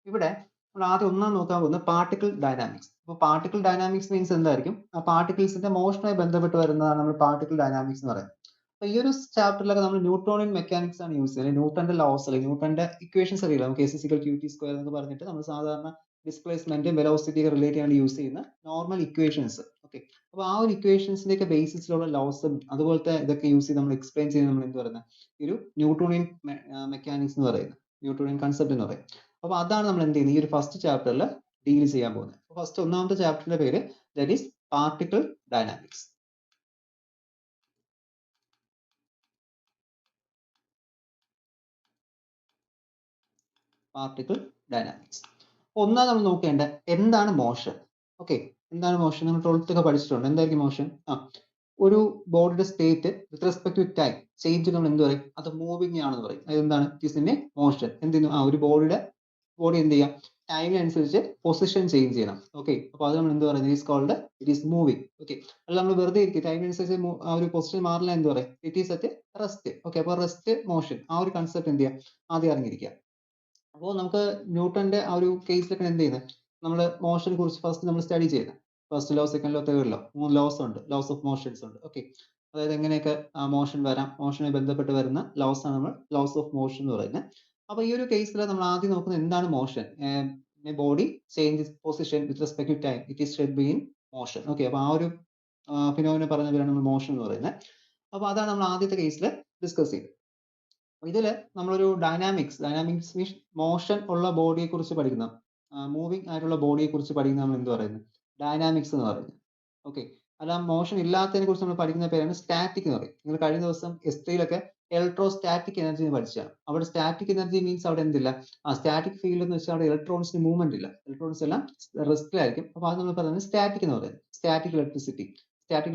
ഇവിടെ നമ്മൾ ആദ്യം ഒന്നാം നോക്കാൻ പോകുന്നത് പാർട്ടിക്കിൾ ഡൈനാമിക്സ്. അപ്പോൾ പാർട്ടിക്കിൾ ഡൈനാമിക്സ് മീൻസ് എന്തായിരിക്കും? ആ പാർട്ടിക്കിൾസിന്റെ മോഷനുമായി ബന്ധപ്പെട്ട് വരുന്നതാണ് നമ്മൾ പാർട്ടിക്കിൾ ഡൈനാമിക്സ് എന്ന് പറയുന്നത്. അപ്പൊ ഈ ഒരു ചാപ്റ്ററിലൊക്കെ നമ്മൾ ന്യൂട്ടോണിയൻ മെക്കാനിക്സ് ആണ് യൂസ് ചെയ്യുന്നത്. ന്യൂട്ടന്റെ ലോസ് അല്ലെങ്കിൽ ന്യൂട്ടന്റെ ഇക്വേഷൻസ് അറിയില്ല. നമുക്ക് എസ് ഇസിക്കൽ ക്യൂ ടി സ്ക്വയർ എന്ന് പറഞ്ഞിട്ട് നമ്മൾ സാധാരണ ഡിസ്പ്ലേസ്മെന്റ് വെലോസിറ്റി ഒക്കെ റിലേറ്റ് ചെയ്യാൻ യൂസ് ചെയ്യുന്ന നോർമൽ ഇക്വേഷൻസ്. ഓക്കെ, അപ്പൊ ആ ഒരു ഇക്വേഷൻസിന്റെ ഒക്കെ ബേസിസിലുള്ള ലോസും അതുപോലത്തെ ഇതൊക്കെ യൂസ് ചെയ്ത് നമ്മൾ എക്സ്പ്ലെയിൻ ചെയ്യുന്നത് നമ്മൾ എന്ത് പറയുന്നത്? ഈ ഒരു ന്യൂട്ടോണിയൻ മെക്കാനിക്സ് എന്ന് പറയുന്നത്, ന്യൂട്ടോണിയൻ കൺസെപ്റ്റ് എന്ന് പറയും. അപ്പൊ അതാണ് നമ്മൾ എന്ത് ചെയ്യുന്നത് ഈ ഒരു ഫസ്റ്റ് ചാപ്റ്ററിൽ ഡീൽ ചെയ്യാൻ പോകുന്നത്. ഫസ്റ്റ് ഒന്നാമത്തെ ചാപ്റ്ററിന്റെ പേര് that is particle dynamics. Particle dynamics. ഒന്നാം നമ്മൾ നോക്കേണ്ട എന്താണ് മോഷൻ. ഓക്കെ, എന്താണ് മോഷൻ? നമ്മൾ 12th ഒക്കെ പഠിച്ചിട്ടുണ്ട്. എന്തായിരിക്കും മോഷൻ? ഒരു ബോഡിയുടെ state with respect to time change നമ്മൾ എന്ത് പറയും? അത് മൂവിങ് ആണെന്ന് പറയും. അതെന്താണ്? It is in a motion. എന്തിനു? ഒരു ബോഡി എന്ത് ചെയ്യാം? ടൈമിനനുസരിച്ച് പൊസിഷൻ ചേഞ്ച് ചെയ്യണം. ഓക്കെ, അപ്പൊ അത് നമ്മൾ എന്ത് പറയുന്നത്? Is called it is moving. Okay, അല്ല നമ്മൾ വെറുതെ ഇരിക്കും, ടൈമിനനുസരിച്ച് ആ ഒരു പൊസിഷൻ മാറില്ല എന്ത് പറയും? It is at rest. Okay, അപ്പൊ റെസ്റ്റ് മോഷൻ, ആ ഒരു കൺസെപ്റ്റ് എന്ത് ചെയ്യുക? ആദ്യം അറിഞ്ഞിരിക്കുക. അപ്പോൾ നമുക്ക് ന്യൂട്ടന്റെ ആ ഒരു കേസിലൊക്കെ എന്ത് ചെയ്യുന്നത്? നമ്മൾ മോഷനെ കുറിച്ച് ഫസ്റ്റ് നമ്മൾ സ്റ്റഡി ചെയ്യുന്നത്. First law, second law, third law, 3 laws ഉണ്ട്, ലോസ് ഓഫ് മോഷൻസ് ഉണ്ട്. ഓക്കെ, അതായത് എങ്ങനെയൊക്കെ മോഷൻ വരാം, മോഷനുമായി ബന്ധപ്പെട്ട് വരുന്ന ലോസ് ആണ് നമ്മൾ ലോസ് ഓഫ് മോഷൻ എന്ന് പറയുന്നത്. അപ്പൊ ഈ ഒരു കേസിൽ നമ്മൾ ആദ്യം നോക്കുന്നത് എന്താണ് motion. Body change position with respect to time, it is said be in motion. Okay, അപ്പൊ ആ ഒരു ഫിനോമിന പറഞ്ഞ പേരാണ് നമ്മൾ മോഷൻ എന്ന് പറയുന്നത്. അപ്പൊ അതാണ് നമ്മൾ ആദ്യത്തെ കേസിൽ ഡിസ്കസ് ചെയ്തത്. ഇതില് നമ്മളൊരു ഡൈനാമിക്സ് മീൻസ് മോഷൻ ഉള്ള ബോഡിയെ കുറിച്ച് പഠിക്കുന്ന, മൂവിങ് ആയിട്ടുള്ള ബോഡിയെ കുറിച്ച് പഠിക്കുന്ന നമ്മൾ എന്ത് പറയുന്നത്? ഡൈനാമിക്സ് എന്ന് പറയുന്നത്. ഓക്കെ, അല്ല മോഷൻ ഇല്ലാത്തതിനെ കുറിച്ച് നമ്മൾ പഠിക്കുന്ന പേരാണ് സ്റ്റാറ്റിക് എന്ന് പറയും. നിങ്ങൾ കഴിഞ്ഞ ദിവസം എസ്ട്രിയിലൊക്കെ ഇലക്ട്രോസ്റ്റാറ്റിക് എനർജി എന്ന് പഠിച്ചതാണ്. അവിടെ സ്റ്റാറ്റിക് എനർജി മീൻസ് അവിടെ എന്തില്ല? സ്റ്റാറ്റിക് ഫീൽഡ് എന്ന് വെച്ചാൽ അവിടെ ഇലക്ട്രോൺസിന് മൂവ്മെന്റ് ഇല്ല, ഇലക്ട്രോൺസ് എല്ലാം റെസ്റ്റിലായിരിക്കും. അപ്പൊ അത് നമ്മൾ പറയുന്നത് സ്റ്റാറ്റിക് എന്ന് പറയുന്നത്. സ്റ്റാറ്റിക്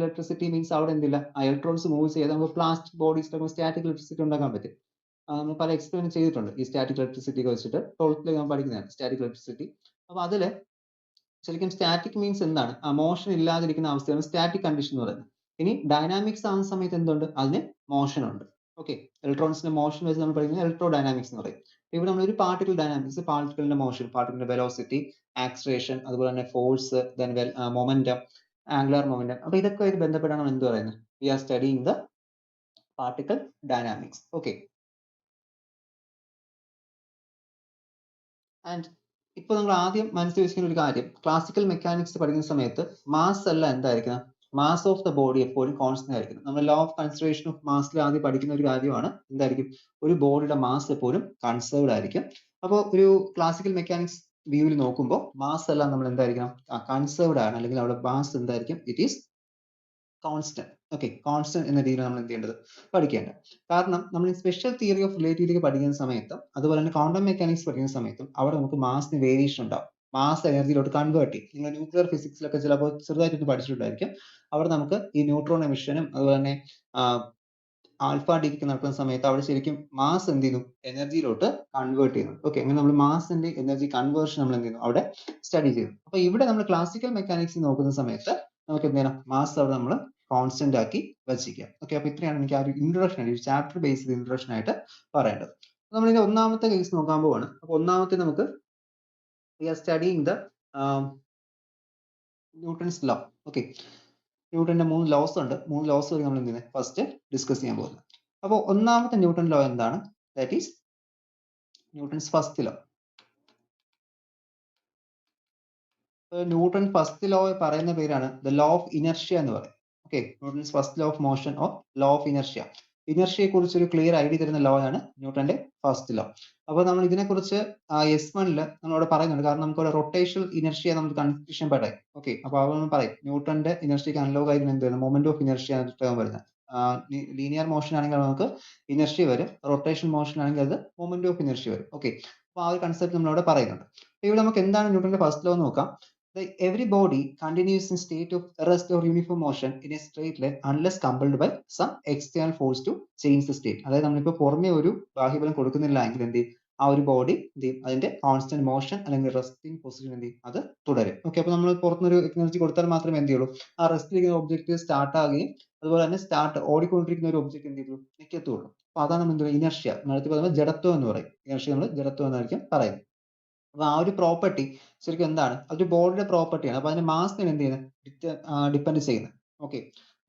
ഇലക്ട്രിസിറ്റി മീൻസ് അവിടെ എന്തില്ല? ഇലക്ട്രോൺസ് മൂവ് ചെയ്ത് നമുക്ക് പ്ലാസ്റ്റിക് ബോഡീസിലൊക്കെ സ്റ്റാറ്റിക് ഇലക്ട്രിസിറ്റി ഉണ്ടാക്കാൻ പറ്റും. നമ്മൾ പല എക്സ്പെരിമെന്റ് ചെയ്തിട്ടുണ്ട് ഈ സ്റ്റാറ്റിക് ഇലക്ട്രിസിറ്റി ഒക്കെ വെച്ചിട്ട്. 12th ഞാൻ പഠിക്കുന്നതാണ് സ്റ്റാറ്റിക് ഇലക്ട്രിസിറ്റി. അപ്പൊ അതില് ശരിക്കും സ്റ്റാറ്റിക് മീൻസ് എന്താണ്? മോഷൻ ഇല്ലാതിരിക്കുന്ന അവസ്ഥയാണ് സ്റ്റാറ്റിക് കണ്ടീഷൻ എന്ന് പറയുന്നത്. ഇനി ഡൈനാമിക്സ് ആവുന്ന സമയത്ത് എന്തുണ്ട്? അതിന് മോഷൻ ഉണ്ട്. ഓക്കെ, ഇലക്ട്രോൺസിന്റെ മോഷൻ വെച്ച് നമ്മൾ പഠിക്കുന്നത് ഇലക്ട്രോ ഡൈനാമിക്സ് എന്ന് പറയും. ഇവിടെ നമ്മളൊരു പാർട്ടിക്കിൾ ഡൈനാമിക്സ്, പാർട്ടിക്കിളിന്റെ മോഷൻ, പാർട്ടിക്കിളിന്റെ വെലോസിറ്റി, ആക്സിലറേഷൻ, അതുപോലെ തന്നെ force, then momentum, angular momentum. അപ്പൊ ഇതൊക്കെ ആയിട്ട് ബന്ധപ്പെട്ടാണ് നമ്മൾ എന്ത് പറയുന്നത്? We are studying the particle dynamics. Okay, and ഇപ്പൊ നമ്മൾ ആദ്യം മനസ്സിൽ വെച്ചിരിക്കുന്ന ഒരു കാര്യം, ക്ലാസിക്കൽ മെക്കാനിക്സ് പഠിക്കുന്ന സമയത്ത് മാസ് അല്ല എന്തായിരിക്കണം? മാസ് ഓഫ് ദ ബോഡി എപ്പോഴും കോൺസ്റ്റന്റ് ആയിരിക്കണം. നമ്മൾ ലോ ഓഫ് കൺസർവേഷൻ ഓഫ് മാസിൽ ആദ്യം പഠിക്കുന്ന ഒരു കാര്യമാണ് എന്തായിരിക്കും? ഒരു ബോഡിയുടെ മാസ് എപ്പോഴും കൺസേർവ്ഡ് ആയിരിക്കും. അപ്പോൾ ഒരു ക്ലാസിക്കൽ മെക്കാനിക്സ് വ്യൂവിൽ നോക്കുമ്പോൾ മാസ് എല്ലാം നമ്മൾ എന്തായിരിക്കണം? കൺസേർവ്ഡ് ആണ്, അല്ലെങ്കിൽ അവിടെ മാസ് എന്തായിരിക്കും? It is constant. Okay, constant എന്ന രീതിയിൽ നമ്മൾ എന്ത് ചെയ്യേണ്ടത്? പഠിക്കേണ്ടത്. കാരണം നമ്മൾ സ്പെഷ്യൽ തിയറി ഓഫ് റിലേറ്റിവിറ്റി പഠിക്കുന്ന സമയത്തും അതുപോലെ തന്നെ ക്വാണ്ടം മെക്കാനിക്സ് പഠിക്കുന്ന സമയത്തും അവിടെ നമുക്ക് മാസിന് വേരിയേഷൻ ഉണ്ടാവും. മാസ് എനർജിയിലോട്ട് കൺവേർട്ട് ചെയ്യും. നിങ്ങൾ ന്യൂക്ലിയർ ഫിസിക്സിലൊക്കെ ചിലപ്പോൾ ചെറുതായിട്ടൊന്ന് പഠിച്ചിട്ടുണ്ടായിരിക്കും. അവിടെ നമുക്ക് ഈ ന്യൂട്രോൺ എമിഷനും അതുപോലെ തന്നെ ആൽഫ ഡിഗ്രിക്ക് നടക്കുന്ന സമയത്ത് അവിടെ ശരിക്കും മാസ് എന്ത് ചെയ്യുന്നു? എനർജിയിലോട്ട് കൺവേർട്ട് ചെയ്യുന്നു. ഓക്കെ, അങ്ങനെ നമ്മൾ മാസിന്റെ എനർജി കൺവേർഷൻ നമ്മൾ എന്ത് ചെയ്യുന്നു? അവിടെ സ്റ്റഡി ചെയ്യുന്നു. അപ്പൊ ഇവിടെ നമ്മൾ ക്ലാസിക്കൽ മെക്കാനിക്സ് നോക്കുന്ന സമയത്ത് നമുക്ക് എന്ത് ചെയ്യണം? മാസ് അവിടെ നമ്മൾ കോൺസ്റ്റന്റ് ആക്കി വെച്ചിരിക്കുക. ഓക്കെ, അപ്പൊ ഇത്രയാണ് എനിക്ക് ആ ഒരു ഇൻട്രൊഡക്ഷൻ ആയിട്ട്, ചാപ്റ്റർ ബേസ്ഡ് ഇൻട്രൊഡക്ഷൻ ആയിട്ട് പറയേണ്ടത്. നമ്മൾ ഇനി ഒന്നാമത്തെ കേസ് നോക്കാൻ പോവാണ്. അപ്പൊ ഒന്നാമത്തെ നമുക്ക് we are studying the Newton's law. Okay, ന്യൂട്ടന്റെ 3 ലോസ് ഉണ്ട്. 3 ലോസ് വഴി നമ്മൾ എന്ത് ചെയ്യുന്നത്? ഫസ്റ്റ് ഡിസ്കസ് ചെയ്യാൻ പോകുന്നത്. അപ്പോൾ ഒന്നാമത്തെ ന്യൂട്ടൺ ലോ എന്താണ്? That is Newton's first law. Newton first law പറയുന്ന പേരാണ് ദ ലോ ഓഫ് ഇനർഷ്യ എന്ന് പറയും. Okay, Newton's first law of motion or law of inertia. ഇനർഷ്യയെ കുറിച്ച് ഒരു ക്ലിയർ ഐഡിയ തരുന്ന ലോ ആണ് ന്യൂട്ടന്റെ ഫസ്റ്റ് ലോ. അപ്പോൾ നമ്മൾ ഇതിനെക്കുറിച്ച് S1 നമ്മളവിടെ പറയുന്നുണ്ട്. കാരണം നമുക്ക് അവിടെ റൊട്ടേഷണൽ ഇനർഷ്യ നമുക്ക് കൺഫ്യൂഷൻ പെടാം. ഓക്കെ, അപ്പോൾ അത് നമ്മൾ പറയും ന്യൂട്ടന്റെ ഇനർഷ്യക്ക് അനലോഗ് ആയിരിക്കും എന്ത് വരുന്നത്? മൊമെന്റ് ഓഫ് ഇനർഷ്യ എന്ന ടേം വരുന്നത്. ലീനിയർ മോഷൻ ആണെങ്കിൽ നമുക്ക് ഇനർഷ്യ വരും, റൊട്ടേഷൻ മോഷൻ ആണെങ്കിൽ അത് മൊമെന്റ് ഓഫ് ഇനർഷ്യ വരും. ഓക്കെ, അപ്പോൾ ആ ഒരു കൺസെപ്റ്റ് നമ്മളവിടെ പറയുന്നുണ്ട്. ഇവിടെ നമുക്ക് എന്താണ് ന്യൂട്ടന്റെ ഫസ്റ്റ് ലോ എന്ന് നോക്കാം. Every body continues in state of rest or uniform motion in a straight line unless compelled by some external force to change the state. അതായത് നമ്മളിപ്പോൾ പുറമെ ഒരു ബാഹ്യബലം കൊടുക്കുന്നില്ല എങ്കിൽ എന്ത് ചെയ്യും? ആ ഒരു ബോഡി എന്ത് ചെയ്യും? അതിന്റെ കോൺസ്റ്റന്റ് മോഷൻ അല്ലെങ്കിൽ റെസ്റ്റിംഗ് പൊസിഷൻ എന്ത് ചെയ്യും? അത് തുടരും. ഓക്കെ, അപ്പോൾ നമ്മൾ പുറത്തുനിന്നൊരു എനർജി കൊടുത്താൽ മാത്രമേ എന്ത് ചെയ്യുള്ളൂ? ആ റെസ്റ്റിലിരിക്കുന്ന ഒബ്ജക്റ്റ് സ്റ്റാർട്ട് ആകുകയും അതുപോലെ തന്നെ ഓടിക്കൊണ്ടിരിക്കുന്ന ഒരു ഒബ്ജക്റ്റ് എന്ത് ചെയ്യുള്ളൂ? നിൽക്കത്തുള്ളൂ. അപ്പൊ അതാണ് നമ്മൾ ഇനർഷ്യ. നേരത്തെ പറയുമ്പോൾ ജഡത്വം എന്ന് പറയും. ഇനർഷ്യ നമ്മൾ ജഡത്വം എന്നായിരിക്കും പറയുന്നത്. അപ്പൊ ആ ഒരു പ്രോപ്പർട്ടി ശരിക്കും എന്താണ്, അതൊരു ബോഡിയുടെ പ്രോപ്പർട്ടിയാണ്. അപ്പൊ അതിന്റെ മാസിനെ എന്ത് ചെയ്യുന്നത്, ഡിപ്പെൻഡ് ചെയ്യുന്നത്. ഓക്കെ,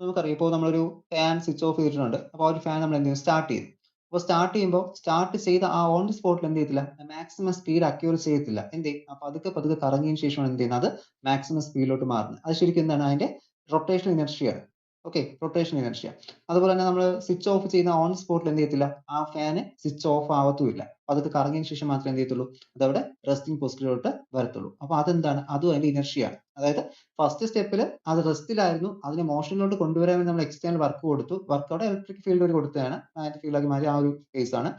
നമുക്കറിയാം ഇപ്പോൾ നമ്മളൊരു ഫാൻ സ്വിച്ച് ഓഫ് ചെയ്തിട്ടുണ്ട്. അപ്പോൾ ആ ഒരു ഫാൻ നമ്മൾ എന്ത് ചെയ്യും, സ്റ്റാർട്ട് ചെയ്യും. അപ്പോൾ സ്റ്റാർട്ട് ചെയ്യുമ്പോൾ സ്റ്റാർട്ട് ചെയ്ത ആ ഓൺ ദി സ്പോട്ടിൽ എന്ത് ചെയ്യത്തില്ല, മാക്സിമം സ്പീഡ് അക്യൂർ ചെയ്യത്തില്ല. എന്ത് ചെയ്യും, അപ്പൊ പതുക്കെ പതുക്കെ കറങ്ങിയതിന് ശേഷമാണ് എന്ത് ചെയ്യുന്നത്, അത് മാക്സിമം സ്പീഡിലോട്ട് മാറുന്നത്. അത് ശരിക്കും എന്താണ്, അതിന്റെ റൊട്ടേഷൻ ഇനർഷിയാണ്. Okay, rotation inertia. അതുപോലെ തന്നെ നമ്മൾ സ്വിച്ച് ഓഫ് ചെയ്യുന്ന ഓൺ സ്പോട്ടിൽ എന്ത് ചെയ്യത്തില്ല, ആ ഫാന് സ്വിച്ച് ഓഫ് ആവത്തുമില്ല. അതൊക്കെ കറങ്ങിയതിന് ശേഷം മാത്രമേ എന്ത് ചെയ്യത്തുള്ളൂ, അതവിടെ റെസ്റ്റിംഗ് പൊസിഷനിലോട്ട് വരത്തുള്ളൂ. അപ്പൊ അതെന്താണ്, അതും അതിന്റെ ഇനർഷ്യയാണ്. അതായത് ഫസ്റ്റ് സ്റ്റെപ്പിൽ അത് റെസ്റ്റിലായിരുന്നു, അതിനെ മോഷനിലോട്ട് കൊണ്ടുവരാൻ വേണ്ടി നമ്മൾ എക്സ്റ്റേണൽ വർക്ക് കൊടുത്തു. വർക്ക് അവിടെ ഇലക്ട്രിക് ഫീൽഡ് ഒരു കൊടുത്തതാണ്, മാഗ്നറ്റിക് ഫീൽഡ് ആക്കി മാറി, ആ ഒരു കേസ് ആണ്.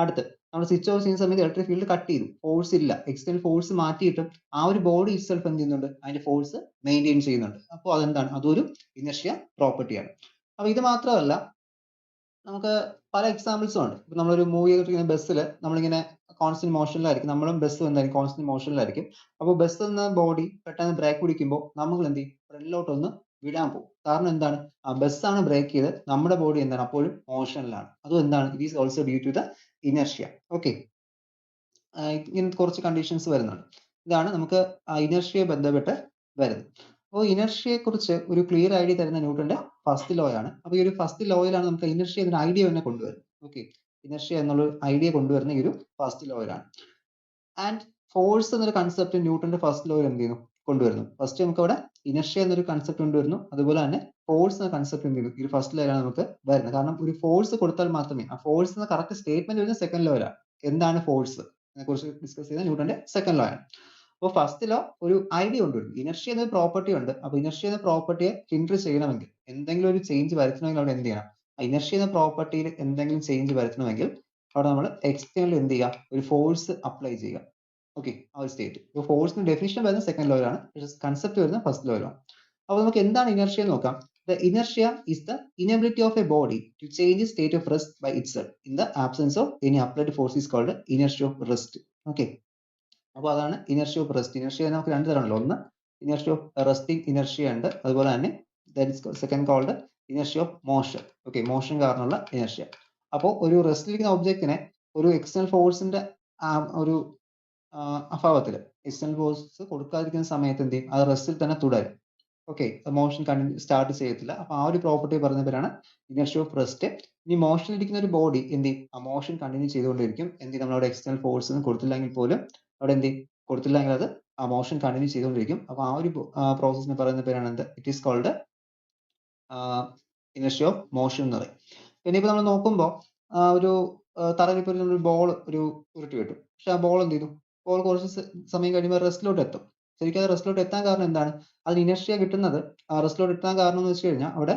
അടുത്ത് നമ്മൾ സ്വിച്ച് ഓഫ് ചെയ്യുന്ന സമയത്ത് ഇലക്ട്രിക് ഫീൽഡ് കട്ട് ചെയ്തു, ഫോഴ്സ് ഇല്ല, എക്സ്റ്റേണൽ ഫോഴ്സ് മാറ്റിയിട്ടും ആ ഒരു ബോഡി ഇറ്റ്സെൽഫ് എന്ത് ചെയ്യുന്നുണ്ട്, അതിന്റെ ഫോഴ്സ് മെയിൻറ്റെയിൻ ചെയ്യുന്നുണ്ട്. അപ്പോൾ അതെന്താണ്, അതൊരു ഇനർഷ്യ പ്രോപ്പർട്ടിയാണ്. അപ്പൊ ഇത് മാത്രമല്ല, നമുക്ക് പല എക്സാമ്പിൾസും ഉണ്ട്. ഇപ്പൊ നമ്മളൊരു മൂവി ബസ്സിൽ നമ്മളിങ്ങനെ കോൺസ്റ്റന്റ് മോഷനിലായിരിക്കും, നമ്മളും ബസ്സും എന്തായിരിക്കും, കോൺസ്റ്റന്റ് മോഷനിലായിരിക്കും. അപ്പോൾ ബസ് എന്ന ബോഡി പെട്ടെന്ന് ബ്രേക്ക് പിടിക്കുമ്പോൾ നമ്മൾ എന്ത് ചെയ്യും, ഫ്രണ്ടിലോട്ടൊന്ന് വിടാൻ പോകും. കാരണം എന്താണ്, ആ ബസ്സാണ് ബ്രേക്ക് ചെയ്ത്, നമ്മുടെ ബോഡി എന്താണ് അപ്പോഴും മോഷനിലാണ്. അതും എന്താണ്, it is also due to the inertia. Okay, ഇങ്ങനത്തെ കുറച്ച് കണ്ടീഷൻസ് വരുന്നുണ്ട്. ഇതാണ് നമുക്ക് ഇനർഷ്യയെ ബന്ധപ്പെട്ട് വരുന്നത്. അപ്പോൾ ഇനർഷ്യയെ കുറിച്ച് ഒരു ക്ലിയർ ഐഡിയ തരുന്ന ന്യൂട്ടന്റെ ഫസ്റ്റ് ലോ ആണ്. അപ്പോൾ ഈ ഒരു ഫസ്റ്റ് ലോയിലാണ് നമുക്ക് ഇനർഷ്യ എന്ന ഐഡിയ തന്നെ കൊണ്ടുവരുന്നത്. ഓക്കെ, ഇനർഷ്യ എന്നുള്ള ഐഡിയ കൊണ്ടുവരുന്ന ഈ ഒരു ഫസ്റ്റ് ലോയിലാണ്. ആൻഡ് ഫോഴ്സ് എന്നൊരു കൺസെപ്റ്റ് ന്യൂട്ടന്റെ ഫസ്റ്റ് ലോയിൽ എന്ത് ചെയ്യുന്നു, കൊണ്ടുവരുന്നു. ഫസ്റ്റ് നമുക്ക് അവിടെ ഇനർഷ്യ എന്നൊരു കൺസെപ്റ്റ് കൊണ്ടുവരുന്നു. അതുപോലെ തന്നെ ഫോഴ്സ് എന്ന കൺസെപ്റ്റ് എന്ത് ചെയ്യുന്നു, ഈ ഒരു ഫസ്റ്റ് ലോയിലാണ് നമുക്ക് വരുന്നത്. കാരണം ഒരു ഫോഴ്സ് കൊടുത്താൽ മാത്രമേ, ആ ഫോഴ്സ് എന്ന കറക്റ്റ് സ്റ്റേറ്റ്മെന്റ് വരുന്ന സെക്കൻഡ് ലോയിലാണ്. എന്താണ് ഫോഴ്സ് അതിനെ കുറിച്ച് ഡിസ്കസ് ചെയ്ത ന്യൂട്ടന്റെ സെക്കൻഡ് ലോ ആണ്. അപ്പോൾ ഫസ്റ്റ് ലോ ഒരു ഐഡിയ കൊണ്ടുവരും. ഇനർഷ്യ എന്ന പ്രോപ്പർട്ടി ഉണ്ട്. അപ്പൊ ഇനർഷ്യ എന്ന പ്രോപ്പർട്ടിയെ ഹിൻഡർ ചെയ്യണമെങ്കിൽ, എന്തെങ്കിലും ഒരു ചേഞ്ച് വരുത്തണമെങ്കിൽ അവിടെ എന്ത് ചെയ്യണം, ഇനർഷ്യ എന്ന പ്രോപ്പർട്ടിയിൽ എന്തെങ്കിലും ചേഞ്ച് വരുത്തണമെങ്കിൽ അവിടെ നമ്മൾ എക്സ്റ്റേണൽ എന്ത് ചെയ്യുക, ഒരു ഫോഴ്സ് അപ്ലൈ ചെയ്യുക. ഓക്കെ, ആ ഒരു സ്റ്റേറ്റ്. ഇപ്പോൾ ഫോഴ്സിന്റെ ഡെഫിനിഷൻ വരുന്ന സെക്കൻഡ് ലോയിലാണ്, കൺസെപ്റ്റ് വരുന്ന ഫസ്റ്റ് ലോയിലാണ്. അപ്പോൾ നമുക്ക് എന്താണ് ഇനർഷ്യ എന്ന് നോക്കാം. The inertia is the inability of a body to change its state of rest by itself. In the absence of any applied force is called inertia of rest. Okay. അപ്പോൾ അതാണ് inertia of rest. Inertia നമുക്ക് രണ്ട് തരമാണല്ലോ. ഒന്ന് inertia of resting inertia ഉണ്ട്, അതുപോലെ തന്നെ second called inertia of motion. Okay, motion കാരണമുള്ള inertia. അപ്പോൾ ഒരു റെസ്റ്റിലിരിക്കുന്ന ഒബ്ജക്റ്റിനെ ഒരു എക്സ്റ്റേണൽ ഫോഴ്സിന്റെ ഒരു അഭാവത്തിൽ, എക്സ്റ്റേണൽ ഫോഴ്സ് കൊടുക്കാതിരിക്കുന്ന സമയത്ത് എന്ത് ചെയ്യും, അത് റെസ്റ്റിൽ തന്നെ തുടരും. ഓക്കെ, മോഷൻ സ്റ്റാർട്ട് ചെയ്യത്തില്ല. അപ്പൊ ആ ഒരു പ്രോപ്പർട്ടി പറയുന്ന പേരാണ് ഇനർഷ്യ ഓഫ് റെസ്റ്റ്. ഇനി മോഷനിൽ ഇരിക്കുന്ന ഒരു ബോഡി എന്ത് ചെയ്യും, ആ മോഷൻ കണ്ടിന്യൂ ചെയ്തുകൊണ്ടിരിക്കും. എന്ത് ചെയ്യും, നമ്മളവിടെ എക്സ്റ്റേണൽ ഫോഴ്സ് ഒന്നും കൊടുത്തില്ലെങ്കിൽ പോലും അവിടെ എന്ത് ചെയ്യും, കൊടുത്തില്ലെങ്കിൽ അത് ആ മോഷൻ കണ്ടിന്യൂ ചെയ്തുകൊണ്ടിരിക്കും. അപ്പൊ ആ ഒരു പ്രോസസ്സിനെ പറയുന്ന പേരാണ് എന്ത്, it is called inertia of motion എന്ന് പറയും. പിന്നെ ഇപ്പൊ നമ്മൾ നോക്കുമ്പോൾ ഒരു തറയിൽ ഇപ്പോൾ ഒരു ബോൾ ഒരു ഉരുട്ടി വിട്ടു. പക്ഷെ ആ ബോൾ എന്ത് ചെയ്തു, ബോൾ കുറച്ച് സമയം കഴിയുമ്പോൾ റെസ്റ്റിലോട്ട് എത്തും. ശരിക്കും അത് റെസ്റ്റിലോട്ട് എത്താൻ കാരണം എന്താണ്, അതിന് ഇനർഷ്യ കിട്ടുന്നത്, റെസ്റ്റിലോട്ട് എത്താൻ കാരണം എന്ന് വെച്ച് കഴിഞ്ഞാൽ അവിടെ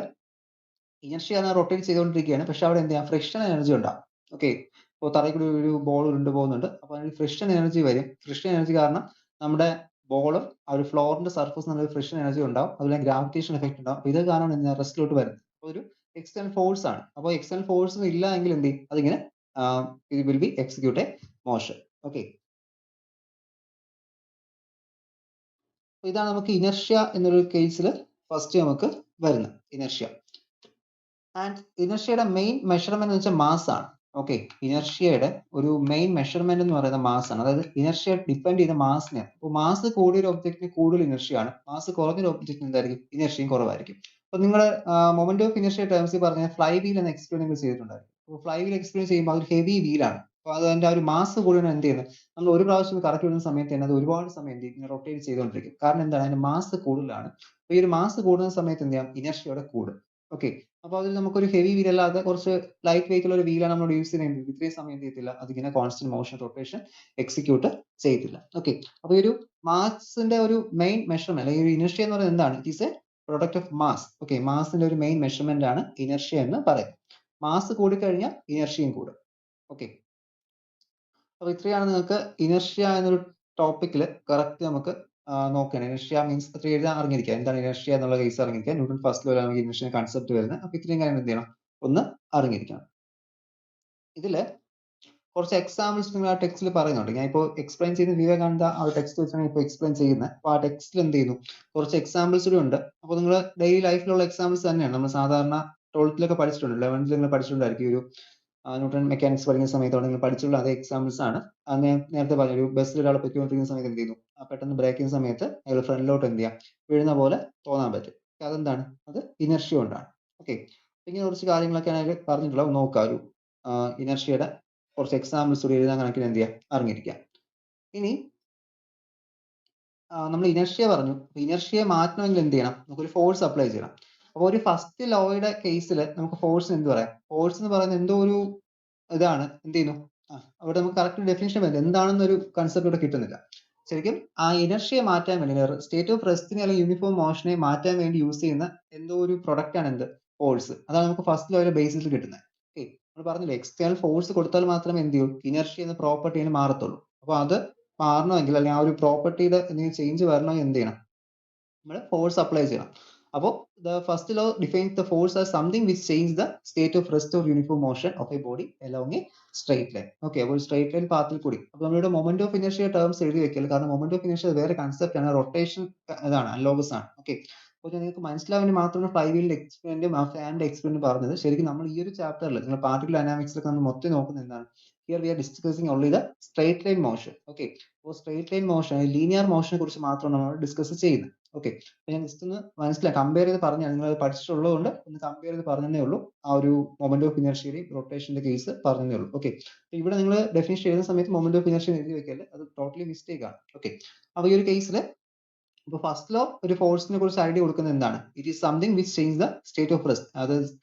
ഇനർഷ്യ റൊട്ടേറ്റ് ചെയ്തുകൊണ്ടിരിക്കുകയാണ്. പക്ഷെ അവിടെ എന്ത് ചെയ്യാം, ഫ്രിക്ഷൻ എനർജി ഉണ്ടാവും. ഓക്കെ, ഇപ്പോൾ തറയിൽ കൂടി ഒരു ബോൾ ഉരുണ്ട് പോകുന്നുണ്ട്. അപ്പൊ അതിന് ഫ്രിക്ഷൻ എനർജി വരും. ഫ്രിക്ഷൻ എനർജി കാരണം നമ്മുടെ ബോളും ആ ഒരു ഫ്ലോറിന്റെ സർഫസ് നല്ലൊരു ഫ്രിക്ഷൻ എനർജി ഉണ്ടാവും. അതുപോലെ ഗ്രാവിറ്റേഷൻ എഫക്ട് ഉണ്ടാവും. അപ്പൊ ഇത് കാരണം റെസ്റ്റിലോട്ട് വരുന്നത് അപ്പോൾ ഒരു എക്സ്റ്റേണൽ ഫോഴ്സ് ആണ്. അപ്പോൾ എക്സ്റ്റേണൽ ഫോഴ്സ് ഇല്ല എങ്കിൽ എന്ത് ചെയ്യും, അതിങ്ങനെ it will be execute a motion. Okay, ഇതാണ് നമുക്ക് ഇനർഷ്യ എന്നൊരു കേസിൽ ഫസ്റ്റ് നമുക്ക് വരുന്നത് ഇനർഷ്യ. ആൻഡ് ഇനർഷ്യയുടെ മെയിൻ മെഷർമെന്റ് എന്ന് വെച്ചാൽ മാസ് ആണ്. ഓക്കെ, ഇനർഷ്യയുടെ ഒരു മെയിൻ മെഷർമെന്റ് എന്ന് പറയുന്നത് മാസ് ആണ്. അതായത് ഇനർഷ്യ ഡിപ്പെൻഡ് ചെയ്ത മാസിനെയാണ്. അപ്പോൾ മാസ് കൂടിയ ഒരു ഒബ്ജക്റ്റിന് കൂടുതൽ ഇനർഷ്യ ആണ്, മാസ് കുറഞ്ഞൊരു ഒബ്ജക്റ്റിന് എന്തായിരിക്കും, ഇനർഷ്യയും കുറവായിരിക്കും. അപ്പൊ നിങ്ങൾ മൊമെന്റ് ഓഫ് ഇനർഷ്യ ടേംസിൽ പറഞ്ഞ ഫ്ലൈ വീൽ എന്ന എക്സ്പെരിമെന്റ് ചെയ്തിട്ടുണ്ടായിരുന്നു. അപ്പോൾ ഫ്ലൈ വീൽ എക്സ്പീരിയൻസ് ചെയ്യുമ്പോൾ അത് ഹെവി വീലാണ്. അപ്പൊ അതിന്റെ ആ ഒരു മാസ് കൂടിയാണ് എന്ത് ചെയ്യുന്നത്, നമ്മൾ ഒരു പ്രാവശ്യം കറക്റ്റ് വിടുന്ന സമയത്ത് തന്നെ അത് ഒരുപാട് സമയം എന്ത് ചെയ്യും, റൊട്ടേറ്റ് ചെയ്തുകൊണ്ടിരിക്കും. കാരണം എന്താണ്, അതിന്റെ മാസ് കൂടുതലാണ്. അപ്പൊ ഈ ഒരു മാസ് കൂടുന്ന സമയത്ത് എന്ത് ചെയ്യാം, ഇനർഷ്യയുടെ കൂടും. ഓക്കെ, അപ്പൊ അതിൽ നമുക്കൊരു ഹെവി വീൽ അല്ലാതെ കുറച്ച് ലൈറ്റ് വെയിറ്റ് ഉള്ള ഒരു വീലാണ് നമ്മൾ യൂസ് ചെയ്യുന്നത്. ഇത്രയും സമയം എന്ത് ചെയ്യത്തില്ല, അതിങ്ങനെ കോൺസ്റ്റന്റ് മോഷൻ റൊട്ടേഷൻ എക്സിക്യൂട്ട് ചെയ്യത്തില്ല. ഓക്കെ, അപ്പൊ ഈ ഒരു മാസിന്റെ ഒരു മെയിൻ മെഷർമെന്റ് അല്ലെങ്കിൽ ഇനർഷ്യ എന്ന് പറയുന്നത് എന്താണ്, it is a product of mass. Okay, മാസിന്റെ ഒരു മെയിൻ മെഷർമെന്റ് ആണ് ഇനർഷ്യ എന്ന് പറയുന്നത്. മാസ് കൂടിക്കഴിഞ്ഞാൽ ഇനർഷ്യയും കൂടും. ഓക്കെ, അപ്പൊ ഇത്രയാണ് നിങ്ങൾക്ക് ഇനർഷ്യ എന്നൊരു ടോപ്പിക്കിൽ കറക്റ്റ് നമുക്ക് നോക്കണം. ഇനർഷ്യ മീൻസ് അത്ര എഴുതാൻ അറിഞ്ഞിരിക്കുക, എന്താണ് ഇനർഷ്യ എന്നുള്ള കേസ് അറിഞ്ഞിരിക്കുക. ന്യൂട്ടൺ ഫസ്റ്റ് ലോയിലാണ് നമുക്ക് ഇനർഷ്യ കൺസെപ്റ്റ് വരുന്നത്. അപ്പൊ ഇത്രയും കാര്യം എന്ത് ചെയ്യണം, ഒന്ന് അറിഞ്ഞിരിക്കണം. ഇതില് കുറച്ച് എക്സാമ്പിൾസ് നിങ്ങൾ ആ ടെക്സ്റ്റിൽ പറയുന്നുണ്ട്. ഞാൻ ഇപ്പോൾ എക്സ്പ്ലെയിൻ ചെയ്യുന്ന വിവേകാനന്ദ ആ ടെക്സ്റ്റ് വെച്ചാണ് ഇപ്പോൾ എക്സ്പ്ലെയിൻ ചെയ്യുന്നത്. അപ്പൊ ആ ടെക്സ്റ്റിൽ എന്ത് ചെയ്യുന്നു, കുറച്ച് എക്സാമ്പിൾസ് കൂടി ഉണ്ട്. അപ്പൊ നിങ്ങൾ ഡെയിലി ലൈഫിലുള്ള എക്സാമ്പിൾസ് തന്നെയാണ്. നമ്മൾ സാധാരണ 12th പഠിച്ചിട്ടുണ്ട്, 11th നിങ്ങൾ പഠിച്ചിട്ടുണ്ടായിരിക്കും. ഒരു ന്യൂട്ടൺ മെക്കാനിക്സ് പഠിക്കുന്ന സമയത്തോടെ നിങ്ങൾ പഠിച്ചുള്ള അതേ എക്സാമ്പിൾസ് ആണ്. നേരത്തെ പറഞ്ഞ ഒരു ബസ്സിൽ ഒരാൾ പൊയ്ക്കൊണ്ടിരിക്കുന്ന സമയത്ത് എന്ത് ചെയ്യുന്നു, പെട്ടെന്ന് ബ്രേക്ക് ചെയ്യുന്ന സമയത്ത് അയാൾ ഫ്രണ്ടിലോട്ട് എന്ത് ചെയ്യാം, വീഴുന്ന പോലെ തോന്നാൻ പറ്റും. അതെന്താണ്, അത് ഇനർഷ്യ കൊണ്ടാണ്. ഓക്കെ, ഇങ്ങനെ കുറച്ച് കാര്യങ്ങളൊക്കെയാണ് അതിൽ പറഞ്ഞിട്ടുള്ളത്. നോക്കുക, ഒരു ഇനർഷ്യയുടെ കുറച്ച് എക്സാമ്പിൾസ് കൂടി എഴുതാൻ കണക്കിന് എന്ത് ചെയ്യുക, അറിഞ്ഞിരിക്കുക. ഇനി നമ്മൾ ഇനർഷ്യ പറഞ്ഞു. ഇനർഷ്യയെ മാറ്റണമെങ്കിൽ എന്ത് ചെയ്യണം, നമുക്കൊരു ഫോഴ്സ് അപ്ലൈ ചെയ്യണം. അപ്പോൾ ഒരു ഫസ്റ്റ് ലോയുടെ കേസിൽ നമുക്ക് ഫോഴ്സിന് എന്ത് പറയാം, ഫോഴ്സ് എന്ന് പറയുന്നത് എന്തോ ഒരു ഇതാണ്, എന്ത് ചെയ്യുന്നു, അവിടെ നമുക്ക് കറക്റ്റ് ഡെഫിനിഷൻ വരുന്നത് എന്താണെന്നൊരു കൺസെപ്റ്റ് ഇവിടെ കിട്ടുന്നില്ല. ശരിക്കും ആ ഇനർഷ്യയെ മാറ്റാൻ വേണ്ടി, സ്റ്റേറ്റ് ഓഫ് റെസ്റ്റിനെ അല്ലെങ്കിൽ യൂണിഫോം മോഷനെ മാറ്റാൻ വേണ്ടി യൂസ് ചെയ്യുന്ന എന്തോ ഒരു പ്രൊഡക്റ്റ് ആണ് എന്ത്, ഫോഴ്സ്. അതാണ് നമുക്ക് ഫസ്റ്റ് ലോയുടെ ബേസിസിൽ കിട്ടുന്നത്. ഓക്കെ, നമ്മൾ പറഞ്ഞില്ലേ, എക്സ്റ്റേണൽ ഫോഴ്സ് കൊടുത്താൽ മാത്രമേ എന്ത് ചെയ്യൂ, ഇനർഷ്യ എന്ന പ്രോപ്പർട്ടിന് മാറത്തുള്ളൂ. അപ്പോൾ അത് മാറണമെങ്കിൽ അല്ലെങ്കിൽ ആ ഒരു പ്രോപ്പർട്ടിയുടെ എന്തെങ്കിലും ചേഞ്ച് വരണമെങ്കിൽ എന്ത് ചെയ്യണം, നമ്മൾ ഫോഴ്സ് അപ്ലൈ ചെയ്യണം. അപ്പോൾ the first law defines the force as something which change the state of rest or uniform motion of A body along A straight line. Okay, അപ്പോൾ സ്ട്രേറ്റ് ലൈൻ പാത്തിൽ കൂടി. അപ്പോൾ നമ്മളിവിടെ മൊമെന്റ് ഓഫ് ഇനർഷ്യ ടേംസ് എഴുതി വെക്കൽ, കാരണം moment of inertia വേറെ concept ആണ്, rotation ഇതാണ്, അനലോഗസ് ആണ്. ഓക്കെ, അപ്പോൾ നിങ്ങൾക്ക് മനസ്സിലാവാൻ വേണ്ടി മാത്രമാണ് ഫ്ലൈ വീലിന്റെ എക്സ്പെരിമെന്റും ആ ഫാനിന്റെ എക്സ്പെരിമെന്റ് പറഞ്ഞത്. ശരിക്കും നമ്മൾ ഈ ഒരു ചാപ്റ്ററിൽ നിങ്ങൾ പാർട്ടിക്കുലർ ഡൈനാമിക്സിലൊക്കെ നമ്മൾ മൊത്തം നോക്കുന്നത് എന്താണ്, here we R discussing only the straight line motion. Okay, അപ്പോൾ സ്ട്രേറ്റ് ലൈൻ മോഷൻ, ലീനിയർ മോഷനെ കുറിച്ച് മാത്രമാണ് നമ്മൾ ഡിസ്കസ് ചെയ്യുന്നത്. ഓക്കെ, ഞാൻ ജസ്റ്റ് ഒന്ന് മനസ്സിലായി കമ്പയർ ചെയ്ത് പറഞ്ഞാൽ, നിങ്ങൾ അത് പഠിച്ചിട്ടുള്ളതുകൊണ്ട് ഒന്ന് കമ്പയർ ചെയ്ത് പറഞ്ഞതേ ഉള്ളൂ. ആ ഒരു മൊമെന്റ് ഓഫ് ഇനർഷ്യയുടെയും റൊട്ടേഷന്റെ കേസ് പറഞ്ഞതേ ഉള്ളൂ. ഓക്കെ, ഇവിടെ നിങ്ങൾ ഡെഫിനിഷൻ എഴുതുന്ന സമയത്ത് മൊമെന്റ് ഓഫ് ഇനർഷ്യ എഴുതി വെക്കല്ലേ, അത് ടോട്ടലി മിസ്റ്റേക്ക് ആണ്. ഓക്കെ, അപ്പോൾ ഈ ഒരു കേസിൽ ഇപ്പോൾ ഫസ്റ്റ് ലോ ഒരു ഫോഴ്സിനെ കുറിച്ച് ഐഡിയ കൊടുക്കുന്നത് എന്താണ്, it is something which change the state of rest. അത്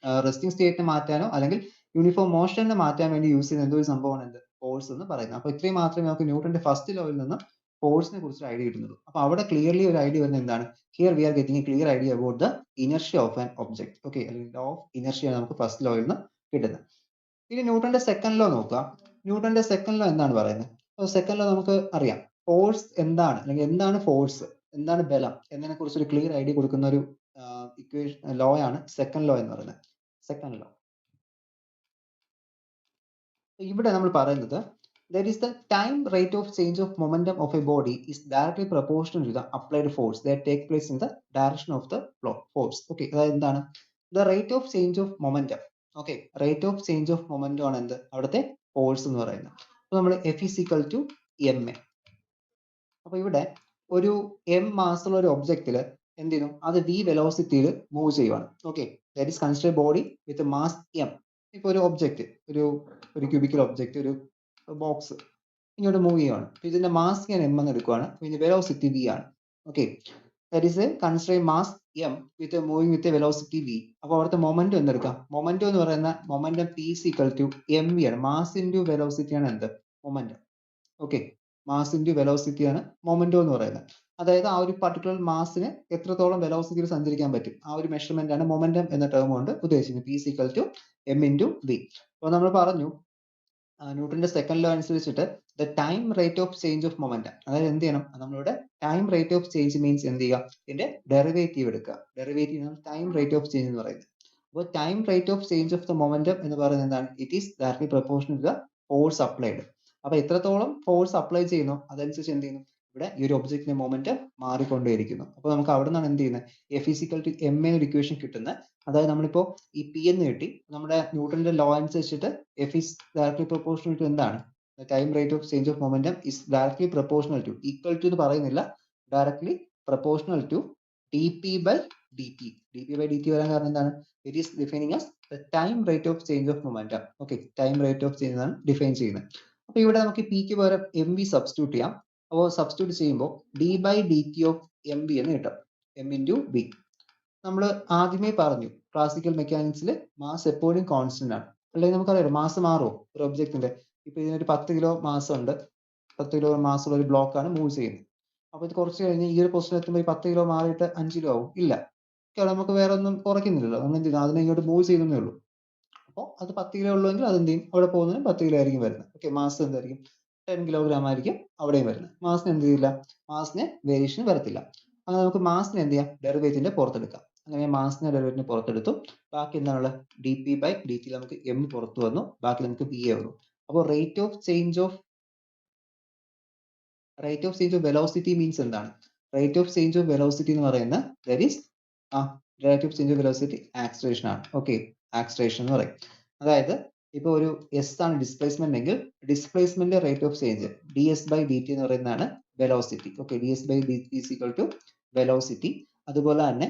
റെസ്റ്റിംഗ് സ്റ്റേറ്റിനെ മാറ്റാനോ അല്ലെങ്കിൽ യൂണിഫോം മോഷനെ മാറ്റാൻ വേണ്ടി യൂസ് ചെയ്യുന്ന എന്തോ ഒരു സംഭവമാണ് എന്ത്, ഫോഴ്സ് എന്ന് പറയുന്നത്. അപ്പോൾ ഇത്രയും മാത്രമേ നമുക്ക് ന്യൂട്ടന്റെ ഫസ്റ്റ് ലോയിൽ നിന്ന് ഫോഴ്സിനെ കുറിച്ച് ഐഡിയ കിട്ടുന്നുള്ളൂ. അപ്പോൾ അവിടെ ക്ലിയർലി ഒരു ഐഡിയ വരുന്നത് എന്താണ്, here we are getting A clear idea about the inertia of an object. Okay, അല്ലെങ്കിൽ ലോ ഓഫ് ഇനർഷ്യ നമുക്ക് ഫസ്റ്റ് ലോയിൽ നിന്ന് കിട്ടുന്നത്. ഇനി ന്യൂട്ടന്റെ സെക്കൻഡ് ലോ നോക്കുക. ന്യൂട്ടന്റെ സെക്കൻഡ് ലോ എന്താണ് പറയുന്നത്? അപ്പോൾ സെക്കൻഡ് ലോ നമുക്ക് അറിയാം, ഫോഴ്സ് എന്താണ് അല്ലെങ്കിൽ എന്താണ് ഫോഴ്സ്, എന്താണ് ബലം എന്നതിനെ കുറിച്ച് ഒരു ക്ലിയർ ഐഡിയ കൊടുക്കുന്ന ഒരു ഇക്വേഷൻ ലോ ആണ് സെക്കൻഡ് ലോ എന്ന് പറയുന്നത്. സെക്കൻഡ് ലോ ഇവിടെ നമ്മൾ പറയുന്നത്, that is the time rate of change of momentum of a body is directly proportional to the applied force that take place in the direction of the force. Okay, അതായത് എന്താണ്, the rate of change of momentum. Okay, rate of change of momentum ആണ് എന്ത്, അവിടുത്തെ force എന്ന് പറയുന്നത്. അപ്പോൾ നമ്മൾ F is equal to ma. അപ്പോൾ ഇവിടെ ഒരു m മാസുള്ള ഒരു ഒബ്ജക്റ്റിൽ എന്ത് ചെയ്യുന്നു, അത് v വെലോസിറ്റിയിൽ മൂവ് ചെയ്യുവാണ്. Okay, that is consider body with mass m. ഇപ്പോൾ ഒരു ഒബ്ജക്റ്റ്, ഒരു ക്യൂബിക്കൽ ഒബ്ജക്റ്റ്, ഒരു ബോക്സ് ഇങ്ങോട്ട് മൂവ് ചെയ്യുവാണ്. അപ്പോൾ ഇതിന്റെ മാസ് ഞാൻ m എന്ന് എടുക്കുവാണ്, ഇതിന്റെ വെലോസിറ്റി v ആണ്. Okay, that is consider mass m with moving with velocity v. അപ്പോൾ അവിടുത്തെ മൊമെന്റം എന്തെടുക്കാം, മൊമെന്റം എന്ന് പറയുന്ന momentum p is equal to mv ആണ്. മാസ് ഇൻറ്റു വെലോസിറ്റി ആണ് എന്ത്, momentum. Okay, mass into velocity ആണ് മൊമെന്റം എന്ന് പറയുന്നത്. അതായത് ആ ഒരു പർട്ടിക്കുലർ മാസിന് എത്രത്തോളം വെലോസിറ്റിയിൽ സഞ്ചരിക്കാൻ പറ്റും, ആ ഒരു മെഷർമെന്റ് ആണ് മൊമെന്റം എന്ന ടേം കൊണ്ട് ഉദ്ദേശിക്കുന്നത്. p is equal to m into v. അപ്പോൾ നമ്മൾ പറഞ്ഞു ന്യൂട്ടന്റെ സെക്കൻഡ് ലോ അനുസരിച്ചിട്ട് the time rate of change of momentum, അതായത് എന്ത് ചെയ്യണം, നമ്മളിവിടെ time rate of change means എന്ത് ചെയ്യുക, ഇതിന്റെ ഡെറിവേറ്റീവ് എടുക്കുക. ഡെറിവേറ്റീവ് ആണ് ടൈം റേറ്റ് ഓഫ് ചേഞ്ച് എന്ന് പറയുന്നത്. അപ്പോൾ time rate of change of the momentum എന്ന് പറയുന്നത് എന്താണ്, it is directly proportional to the force applied. അപ്പോൾ എത്രത്തോളം ഫോഴ്സ് അപ്ലൈ ചെയ്യുന്നു അതനുസരിച്ച് എന്ത് ചെയ്യുന്നു, ഇവിടെ ഈ ഒരു ഒബ്ജക്റ്റിന്റെ മൊമെന്റം മാറിക്കൊണ്ടേയിരിക്കുന്നു. അപ്പോൾ നമുക്ക് അവിടെ നിന്നാണ് എന്ത് ചെയ്യുന്നത്, F is equal to m എന്നൊരു ഇക്വേഷൻ കിട്ടുന്നത്. അതായത് നമ്മളിപ്പോൾ ഈ പി എന്ന് കിട്ടി, നമ്മുടെ ന്യൂട്ടന്റെ ലോ അനുസരിച്ചിട്ട് F is directly proportional to എന്താണ്, time rate of change of momentum is directly proportional to, equal to എന്ന് പറയുന്നില്ല, directly proportional to dp by dt. dp by dt വരാൻ കാരണം എന്താണ്, it is defining as the time rate of change of momentum. Okay, time rate of change ആണ് define ചെയ്യുന്നത്. അപ്പോൾ ഇവിടെ നമുക്ക് പിക്ക് പകരം എം വി സബ്സ്റ്റിറ്റ്യൂട്ട് ചെയ്യാം. അപ്പോൾ സബ്സ്റ്റിറ്റ്യൂട്ട് ചെയ്യുമ്പോൾ D by D T of M V എന്ന് കിട്ടും, എം ഇൻറ്റു വി. നമ്മൾ ആദ്യമേ പറഞ്ഞു ക്ലാസിക്കൽ മെക്കാനിക്സിൽ മാസ് എപ്പോഴും കോൺസ്റ്റന്റ് ആണ്. അല്ലെങ്കിൽ നമുക്കറിയാം മാസ് മാറുമോ ഒരു ഒബ്ജക്റ്റിന്റെ. ഇപ്പൊ ഇതിനൊരു 10 കിലോ മാസ് ഉണ്ട്, 10 കിലോ മാസുള്ള ഒരു ബ്ലോക്കാണ് മൂവ് ചെയ്യുന്നത്. അപ്പോൾ ഇത് കുറച്ച് കഴിഞ്ഞ് ഈ ഒരു പൊസിഷൻ എത്തുമ്പോൾ ഈ 10 കിലോ മാറിയിട്ട് 5 കിലോ ആവും? ഇല്ല, കാരണം നമുക്ക് വേറെ ഒന്നും കുറയ്ക്കുന്നില്ലല്ലോ, നമ്മൾ എന്ത് ചെയ്യുന്നു, അതിനെ ഇങ്ങോട്ട് മൂവ് ചെയ്യുന്നേ ഉള്ളൂ. അപ്പോൾ അത് 10 കിലോ ഉള്ളെങ്കിൽ അത് എന്ത് ചെയ്യും, അവിടെ പോകുന്നതിന് 10 കിലോ ആയിരിക്കും വരുന്നത്. ഓക്കെ, മാസ് എന്തായിരിക്കും, 10 കിലോഗ്രാം ആയിരിക്കും അവിടെയും വരുന്നത്. മാസിന് എന്ത് ചെയ്യില്ല, മാസിന് വേരിയേഷൻ വരത്തില്ല. അങ്ങനെ നമുക്ക് മാസിനെ എന്ത് ചെയ്യാം, ഡെറിവേറ്റീവിന്റെ പുറത്തെടുക്കാം. അങ്ങനെ മാസിനെ ഡെറിവേറ്റീവിന്റെ പുറത്തെടുത്തു. ബാക്കി എന്താണുള്ള, d P by D T നമുക്ക് എം പുറത്തു വന്നു, ബാക്കി നമുക്ക് പി എ വന്നു. അപ്പോൾ rate of change of velocity means എന്താണ്, rate of change of velocity എന്ന് പറയുന്നത് that is rate of change of velocity acceleration ആണ്. ഓക്കെ, ആക്സിലറേഷൻ എന്ന് പറയും. അതായത് ഇപ്പോൾ ഒരു എസ് ആണ് ഡിസ്പ്ലേസ്മെന്റ് എങ്കിൽ displacement rate of change ds/dt എന്ന് പറയുന്നതാണ് velocity. Okay, ds/dt is equal to velocity. അതുപോലെ തന്നെ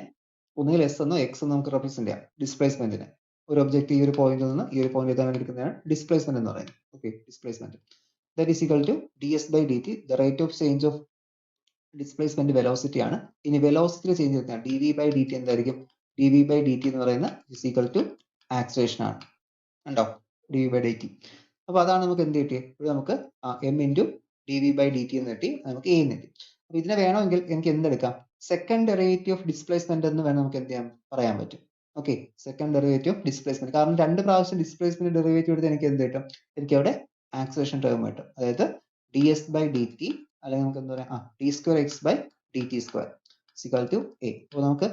ഒന്നുകിൽ എസ് എന്നോ എക്സ് എന്നോ നമുക്ക് റെപ്രസെന്റ് ചെയ്യാം ഡിസ്പ്ലേസ്മെന്റിന്. ഒരു ഒബ്ജക്റ്റ് ഈ ഒരു പോയിന്റിൽ നിന്ന് ഈ ഒരു പോയിന്റ് എത്താൻ വേണ്ടി എടുക്കുന്നതാണ് ഡിസ്പ്ലേസ്മെന്റ് എന്ന് പറയുന്നത്. Okay, displacement that is equal to ds/dt, the rate of change of displacement velocity ആണ്. ഇനി വെലോസിറ്റിയിൽ ചേഞ്ച് വരുന്നതാണ് dv/dt എന്തായിരിക്കും? dv/dt എന്ന് പറയുന്ന ഇസ് ഈക്വൽ ടു ആക്സിലറേഷൻ ആണ്. ഉണ്ടോ? dv/dt. അപ്പൊ അതാണ് നമുക്ക് എന്ത് കിട്ടിയത്? ഇവിടെ നമുക്ക് m ഇൻറ്റു dv/dt എന്ന് കിട്ടി, നമുക്ക് a എന്ന് കിട്ടി. അപ്പൊ ഇതിനെ വേണമെങ്കിൽ എനിക്ക് എന്തെടുക്കാം? സെക്കൻഡ് ഡെറിവേറ്റീവ് ഓഫ് ഡിസ്പ്ലേസ്മെന്റ് എന്ന് വേണം നമുക്ക് എന്ത് ചെയ്യാൻ പറയാൻ പറ്റും. Okay, second derivative of displacement. കാരണം രണ്ട് പ്രാവശ്യം ഡിസ്പ്ലേസ്മെന്റ് ഡെറിവേറ്റീവ് എടുത്ത് എനിക്ക് എന്ത് കിട്ടും? എനിക്ക് അവിടെ ആക്സിലറേഷൻ ടേം കിട്ടും. അതായത് ds/dt അല്ലെങ്കിൽ നമുക്ക് എന്താ പറയാ d²x/dt² ഈക്വൽ ടു a. അപ്പോൾ നമുക്ക്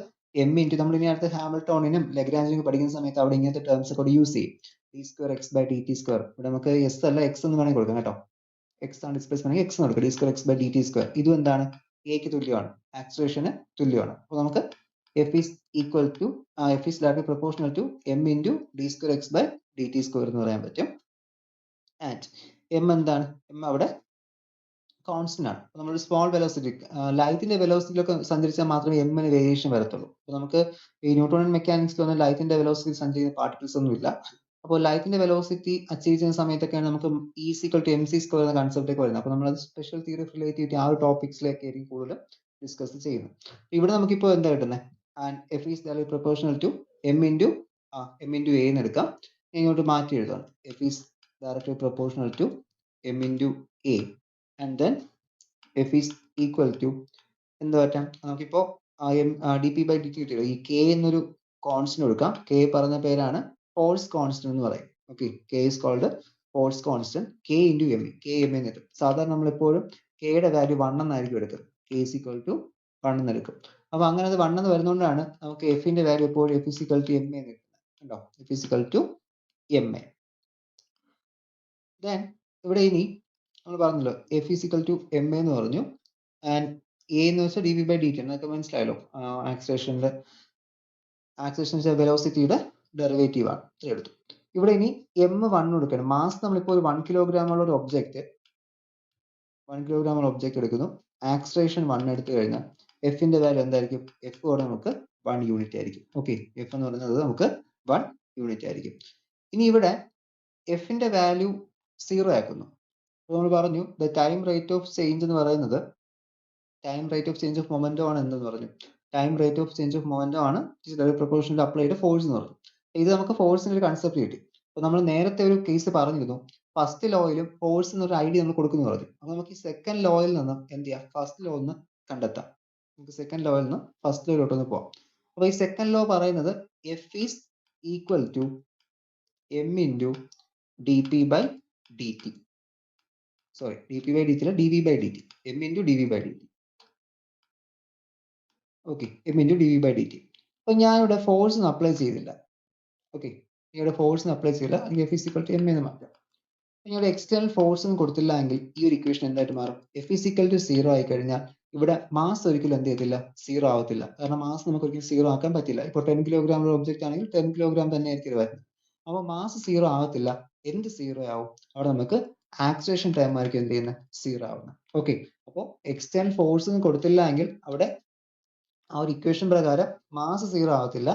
m ഇൻറ്റു നമ്മൾ ഇനി അടുത്ത് ഹാമിൽട്ടോണിനും ലഗ്രാഞ്ചിനും പഠിക്കുന്ന സമയത്ത് അവിടെ ഇങ്ങനത്തെ ടേംസ് ഒക്കെ യൂസ് ചെയ്യും. d²x/dt². ഇവിടെ നമുക്ക് എസ് അല്ല എക്സ് എന്ന് വേണമെങ്കിൽ കൊടുക്കാം കേട്ടോ. എക്സ് ആണ് ഡിസ്പ്ലേസ്മെന്റ് എക്സ് കൊടുക്കുക. d²x/dt². ഇതും എന്താണ്? എക്ക് തുല്യമാണ്, ആക്സിലറേഷന് തുല്യമാണ്. അപ്പോൾ നമുക്ക് f is equal to f is directly proportional to m into d²x/dt² എന്ന് പറയാൻ പറ്റും. ആൻഡ് m എന്താണ്? m അവിടെ കോൺസ്റ്റന്റ് ആണ്. നമ്മൾ സ്മോൾ വെലോസിറ്റി ലൈറ്റിന്റെ വെലോസിറ്റിയിലൊക്കെ സഞ്ചരിച്ചാൽ മാത്രമേ എമ്മിന് വേരിയേഷൻ വരത്തുള്ളൂ. അപ്പോൾ നമുക്ക് ഈ ന്യൂട്ടോണിയൻ മെക്കാനിക്സിലൊന്നും ലൈറ്റിന്റെ വെലോസിറ്റി സഞ്ചരിക്കുന്ന പാർട്ടിക്കിൾസ് ഒന്നും ഇല്ല. അപ്പോൾ ലൈറ്റിന്റെ വെലോസിറ്റി അച്ചീവ് ചെയ്യുന്ന സമയത്തൊക്കെയാണ് നമുക്ക് E=mc² എന്ന കൺസെപ്റ്റ് ഒക്കെ വരുന്നത്. അപ്പോൾ നമ്മൾ അത് സ്പെഷ്യൽ തിയറി ഓഫ് റിലേറ്റിവിറ്റി ആ ഒരു ടോപ്പിക്സിലേക്ക് ആയിരിക്കും കൂടുതൽ ഡിസ്കസ് ചെയ്യുന്നത്. ഇവിടെ നമുക്കിപ്പോൾ എന്താ കിട്ടുന്നത്? And f is directly proportional to m into a എന്ന് എടുക്കാം. ഇങ്ങോട്ട് മാറ്റി എഴുതാം. f is directly proportional to m into a and then f is equal to എന്താ പറ്റാം? നമുക്കിപ്പോ dp/dt കിട്ടിയല്ലോ. ഈ k എന്നൊരു കോൺസ്റ്റന്റ് കൊടുക്കാം. k പറഞ്ഞ പേരാണ് ഫോഴ്സ് കോൺസ്റ്റന്റ് എന്ന് പറയും. Okay, k is called force constant. k into m, k m എന്ന് കിട്ടും. സാധാരണ നമ്മൾ എപ്പോഴും k യുടെ വാല്യൂ 1 എന്നായിരിക്കും എടുക്കുന്നത്. k is equal to 1 എന്ന് എടുക്കും. അപ്പൊ അങ്ങനെ അത് 1 എന്ന് വരുന്നതുകൊണ്ടാണ് നമുക്ക് f ന്റെ വാല്യൂ എപ്പോഴും f is equal to m എന്ന് കിട്ടുന്നത്. കണ്ടോ? f is equal to ma. Then ഇവിടെ ഇനി നമ്മൾ പറഞ്ഞല്ലോ f is equal to ma എന്ന് പറഞ്ഞു. ആൻഡ് a എന്ന് വെച്ചാൽ dv/dt എന്നൊക്കെ മനസ്സിലായല്ലോ. ആക്സിലറേഷന്റെ വെലോസിറ്റിയുടെ ഡെറിവേറ്റീവ് ആണ് എടുത്തു. ഇവിടെ ഇനി m1 എടുക്കണം. മാസ് നമ്മളിപ്പോൾ ഒരു 1 കിലോഗ്രാം ഉള്ള ഒരു ഒബ്ജക്റ്റ് 1 കിലോഗ്രാം ഉള്ള ഒബ്ജക്റ്റ് എടുക്കുന്നു. ആക്സിലറേഷൻ 1 എടുത്തു കഴിഞ്ഞാൽ f ന്റെ വാല്യൂ എന്തായിരിക്കും? f കൂടെ നമുക്ക് 1 യൂണിറ്റ് ആയിരിക്കും. ഓക്കെ, f എന്ന് പറയുന്നത് നമുക്ക് 1 യൂണിറ്റ് ആയിരിക്കും. ഇനി ഇവിടെ f ന്റെ വാല്യൂ 0 ആക്കുന്നു. അപ്പോൾ നമ്മൾ പറഞ്ഞു the time rate of change എന്ന് പറയുന്നത് time rate of change of momentum ആണ് എന്തെന്ന് പറഞ്ഞു. Time rate of change of momentum ആണ് പ്രൊപ്പോർഷണൽ അപ്ലൈഡ് ഫോഴ്സ് എന്ന് പറഞ്ഞു. ഇത് നമുക്ക് ഫോഴ്സിന്റെ ഒരു കൺസെപ്റ്റ് കിട്ടി. അപ്പോൾ നമ്മൾ നേരത്തെ ഒരു കേസ് പറഞ്ഞിരുന്നു, ഫസ്റ്റ് ലോയിലും ഫോഴ്സ് എന്നൊരു ഐഡിയ നമ്മൾ കൊടുക്കുന്നു പറഞ്ഞു. അപ്പോൾ നമുക്ക് ഈ സെക്കൻഡ് ലോയിൽ നിന്ന് എന്ത് ചെയ്യാം? ഫസ്റ്റ് ലോ ഒന്ന് കണ്ടെത്താം. നമുക്ക് സെക്കൻഡ് ലോയിൽ നിന്ന് ഫസ്റ്റ് ലോയിലോട്ടൊന്ന് പോവാം. അപ്പോൾ ഈ സെക്കൻഡ് ലോ പറയുന്നത് f is equal to m into dp/dt. Sorry, dp/dt അല്ല, dv/dt. m into dv/dt. Okay, m into dv/dt. അപ്പോൾ ഞാൻ ഇവിടെ ഫോഴ്സ് ഒന്നും അപ്ലൈ ചെയ്തില്ല. ഓക്കെ, ഇവിടെ ഫോഴ്സ് ഒന്നും അപ്ലൈ ചെയ്തില്ല. അല്ലെങ്കിൽ f is equal to m എന്ന് മാറ്റാം. ഇവിടെ എക്സ്റ്റേണൽ ഫോഴ്സ് ഒന്നും കൊടുത്തില്ല എങ്കിൽ ഈ ഒരു ഇക്വേഷൻ എന്തായിട്ട് മാറും? f is equal to 0 ആയി കഴിഞ്ഞാൽ ഇവിടെ മാസ് ഒരിക്കലും എന്ത് ചെയ്യത്തില്ല? 0 ആവത്തില്ല. കാരണം മാസ് നമുക്ക് ഒരിക്കലും 0 ആക്കാൻ പറ്റില്ല. ഇപ്പോൾ 10 കിലോഗ്രാം ഉള്ള ഒബ്ജക്റ്റ് ആണെങ്കിൽ 10 കിലോഗ്രാം തന്നെ ആയിരിക്കും വരുന്നത്. അപ്പോൾ മാസ് 0 ആവത്തില്ല. എന്ത് 0 ആവും? അവിടെ നമുക്ക് ആക്സിലറേഷൻ ടൈം ആയിരിക്കും എന്ത് ചെയ്യുന്നത്? 0 ആവുന്നത്. ഓക്കെ, അപ്പോൾ എക്സ്റ്റേണൽ ഫോഴ്സ് ഒന്നും കൊടുത്തില്ല എങ്കിൽ അവിടെ ആ ഒരു ഇക്വേഷൻ പ്രകാരം മാസ് 0 ആവത്തില്ല.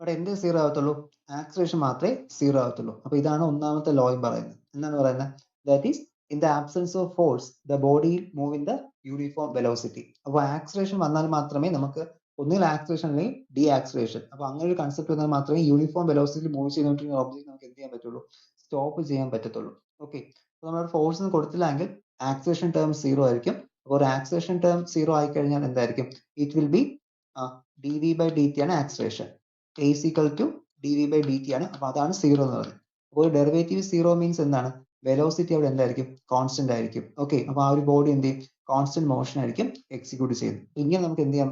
അവിടെ എന്ത് 0 ആവത്തുള്ളൂ? ആക്സിലറേഷൻ മാത്രമേ 0 ആവത്തുള്ളൂ. അപ്പൊ ഇതാണ് ഒന്നാമത്തെ ലോയും പറയുന്നത്. എന്താണ് പറയുന്നത്? That is in the absence of force the body move in the uniform velocity. അപ്പോൾ ആക്സിലറേഷൻ വന്നാൽ മാത്രമേ നമുക്ക് ഒന്നുകിൽ ആക്സിലറേഷൻ അല്ലെങ്കിൽ ഡി ആക്സിലറേഷൻ, അപ്പൊ അങ്ങനെ ഒരു കൺസെപ്റ്റ് വന്നാൽ മാത്രമേ യൂണിഫോം വെലോസിറ്റി മൂവ് ചെയ്തുകൊണ്ടിരിക്കുന്ന ഒബ്ജക്റ്റ് നമുക്ക് എന്ത് ചെയ്യാൻ പറ്റുള്ളൂ? സ്റ്റോപ്പ് ചെയ്യാൻ പറ്റത്തുള്ളൂ. ഓക്കെ, അപ്പോൾ നമ്മൾ ഫോഴ്സ് ഒന്നും കൊടുത്തില്ലെങ്കിൽ ആക്സിലറേഷൻ ടേം 0 ആയിരിക്കും. അപ്പോൾ ഒരു ആക്സിലറേഷൻ ടേം 0 ആയി കഴിഞ്ഞാൽ എന്തായിരിക്കും? ഇറ്റ് വിൽ ബി dv/dt ആണ് acceleration. a is equal to dv/dt ആണ്. അപ്പൊ അതാണ് 0 എന്ന് പറയുന്നത്. അപ്പോൾ ഡെറിവേറ്റീവ് 0 മീൻസ് എന്താണ്? വെലോസിറ്റി അവിടെ എന്തായിരിക്കും? കോൺസ്റ്റന്റ് ആയിരിക്കും. ഓക്കെ, അപ്പൊ ആ ഒരു ബോഡി എന്ത് ചെയ്യും? കോൺസ്റ്റന്റ് മോഷൻ ആയിരിക്കും എക്സിക്യൂട്ട് ചെയ്യുന്നത്. ഇങ്ങനെ നമുക്ക് എന്ത് ചെയ്യാം?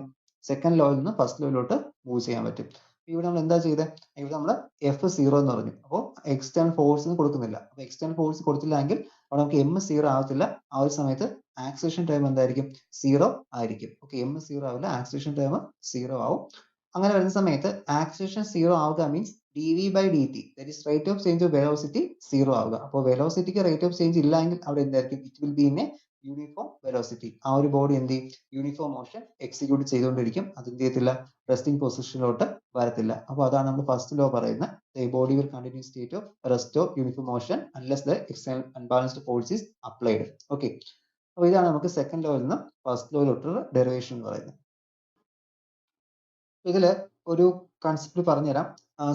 സെക്കൻഡ് ലോയിൽ നിന്ന് ഫസ്റ്റ് ലോയിലോട്ട് മൂവ് ചെയ്യാൻ പറ്റും. ഇവിടെ നമ്മൾ എന്താ ചെയ്തത്? ഇവിടെ നമ്മൾ f0 എന്ന് പറഞ്ഞു. അപ്പോൾ എക്സ്റ്റേണൽ ഫോഴ്സ് കൊടുക്കുന്നില്ല. അപ്പൊ എക്സ്റ്റേണൽ ഫോഴ്സ് കൊടുത്തില്ലെങ്കിൽ അവിടെ നമുക്ക് m 0 ആവത്തില്ല. ആ ഒരു സമയത്ത് ആക്സിലറേഷൻ ടൈം എന്തായിരിക്കും? 0 ആയിരിക്കും. ഓക്കെ, m 0 ആവില്ല, ആക്സിലറേഷൻ ടൈം 0 ആവും. അങ്ങനെ വരുന്ന സമയത്ത് ആക്സിലറേഷൻ 0 ആവുക means dv/dt, that is rate of change of velocity 0 ആവുക. അപ്പോൾ വെലോസിറ്റിക്ക് റേറ്റ് ഓഫ് ചേഞ്ച് ഇല്ല എങ്കിൽ അവിടെ എന്തായിരിക്കും? It will be in A uniform velocity. ആ ഒരു ബോഡി എന്ത് ചെയ്യും? യൂണിഫോം മോഷൻ എക്സിക്യൂട്ട് ചെയ്തുകൊണ്ടിരിക്കും. അത് എന്ത് ചെയ്യത്തില്ല? റെസ്റ്റിംഗ് പൊസിഷനിലോട്ട് വരത്തില്ല. അപ്പോൾ അതാണ് നമ്മൾ ഫസ്റ്റ് ലോ പറയുന്നത്. The body will continue state of rest or uniform motion unless the external unbalanced force is applied. Okay. അപ്പോൾ ഇതാണ് നമുക്ക് സെക്കൻഡ് ലോയിൽ നിന്ന് ഫസ്റ്റ് ലോയിലോട്ടുള്ള ഡെറിവേഷൻ എന്ന് പറയുന്നത്. ഇതിൽ ഒരു കൺസെപ്റ്റ് പറഞ്ഞുതരാം.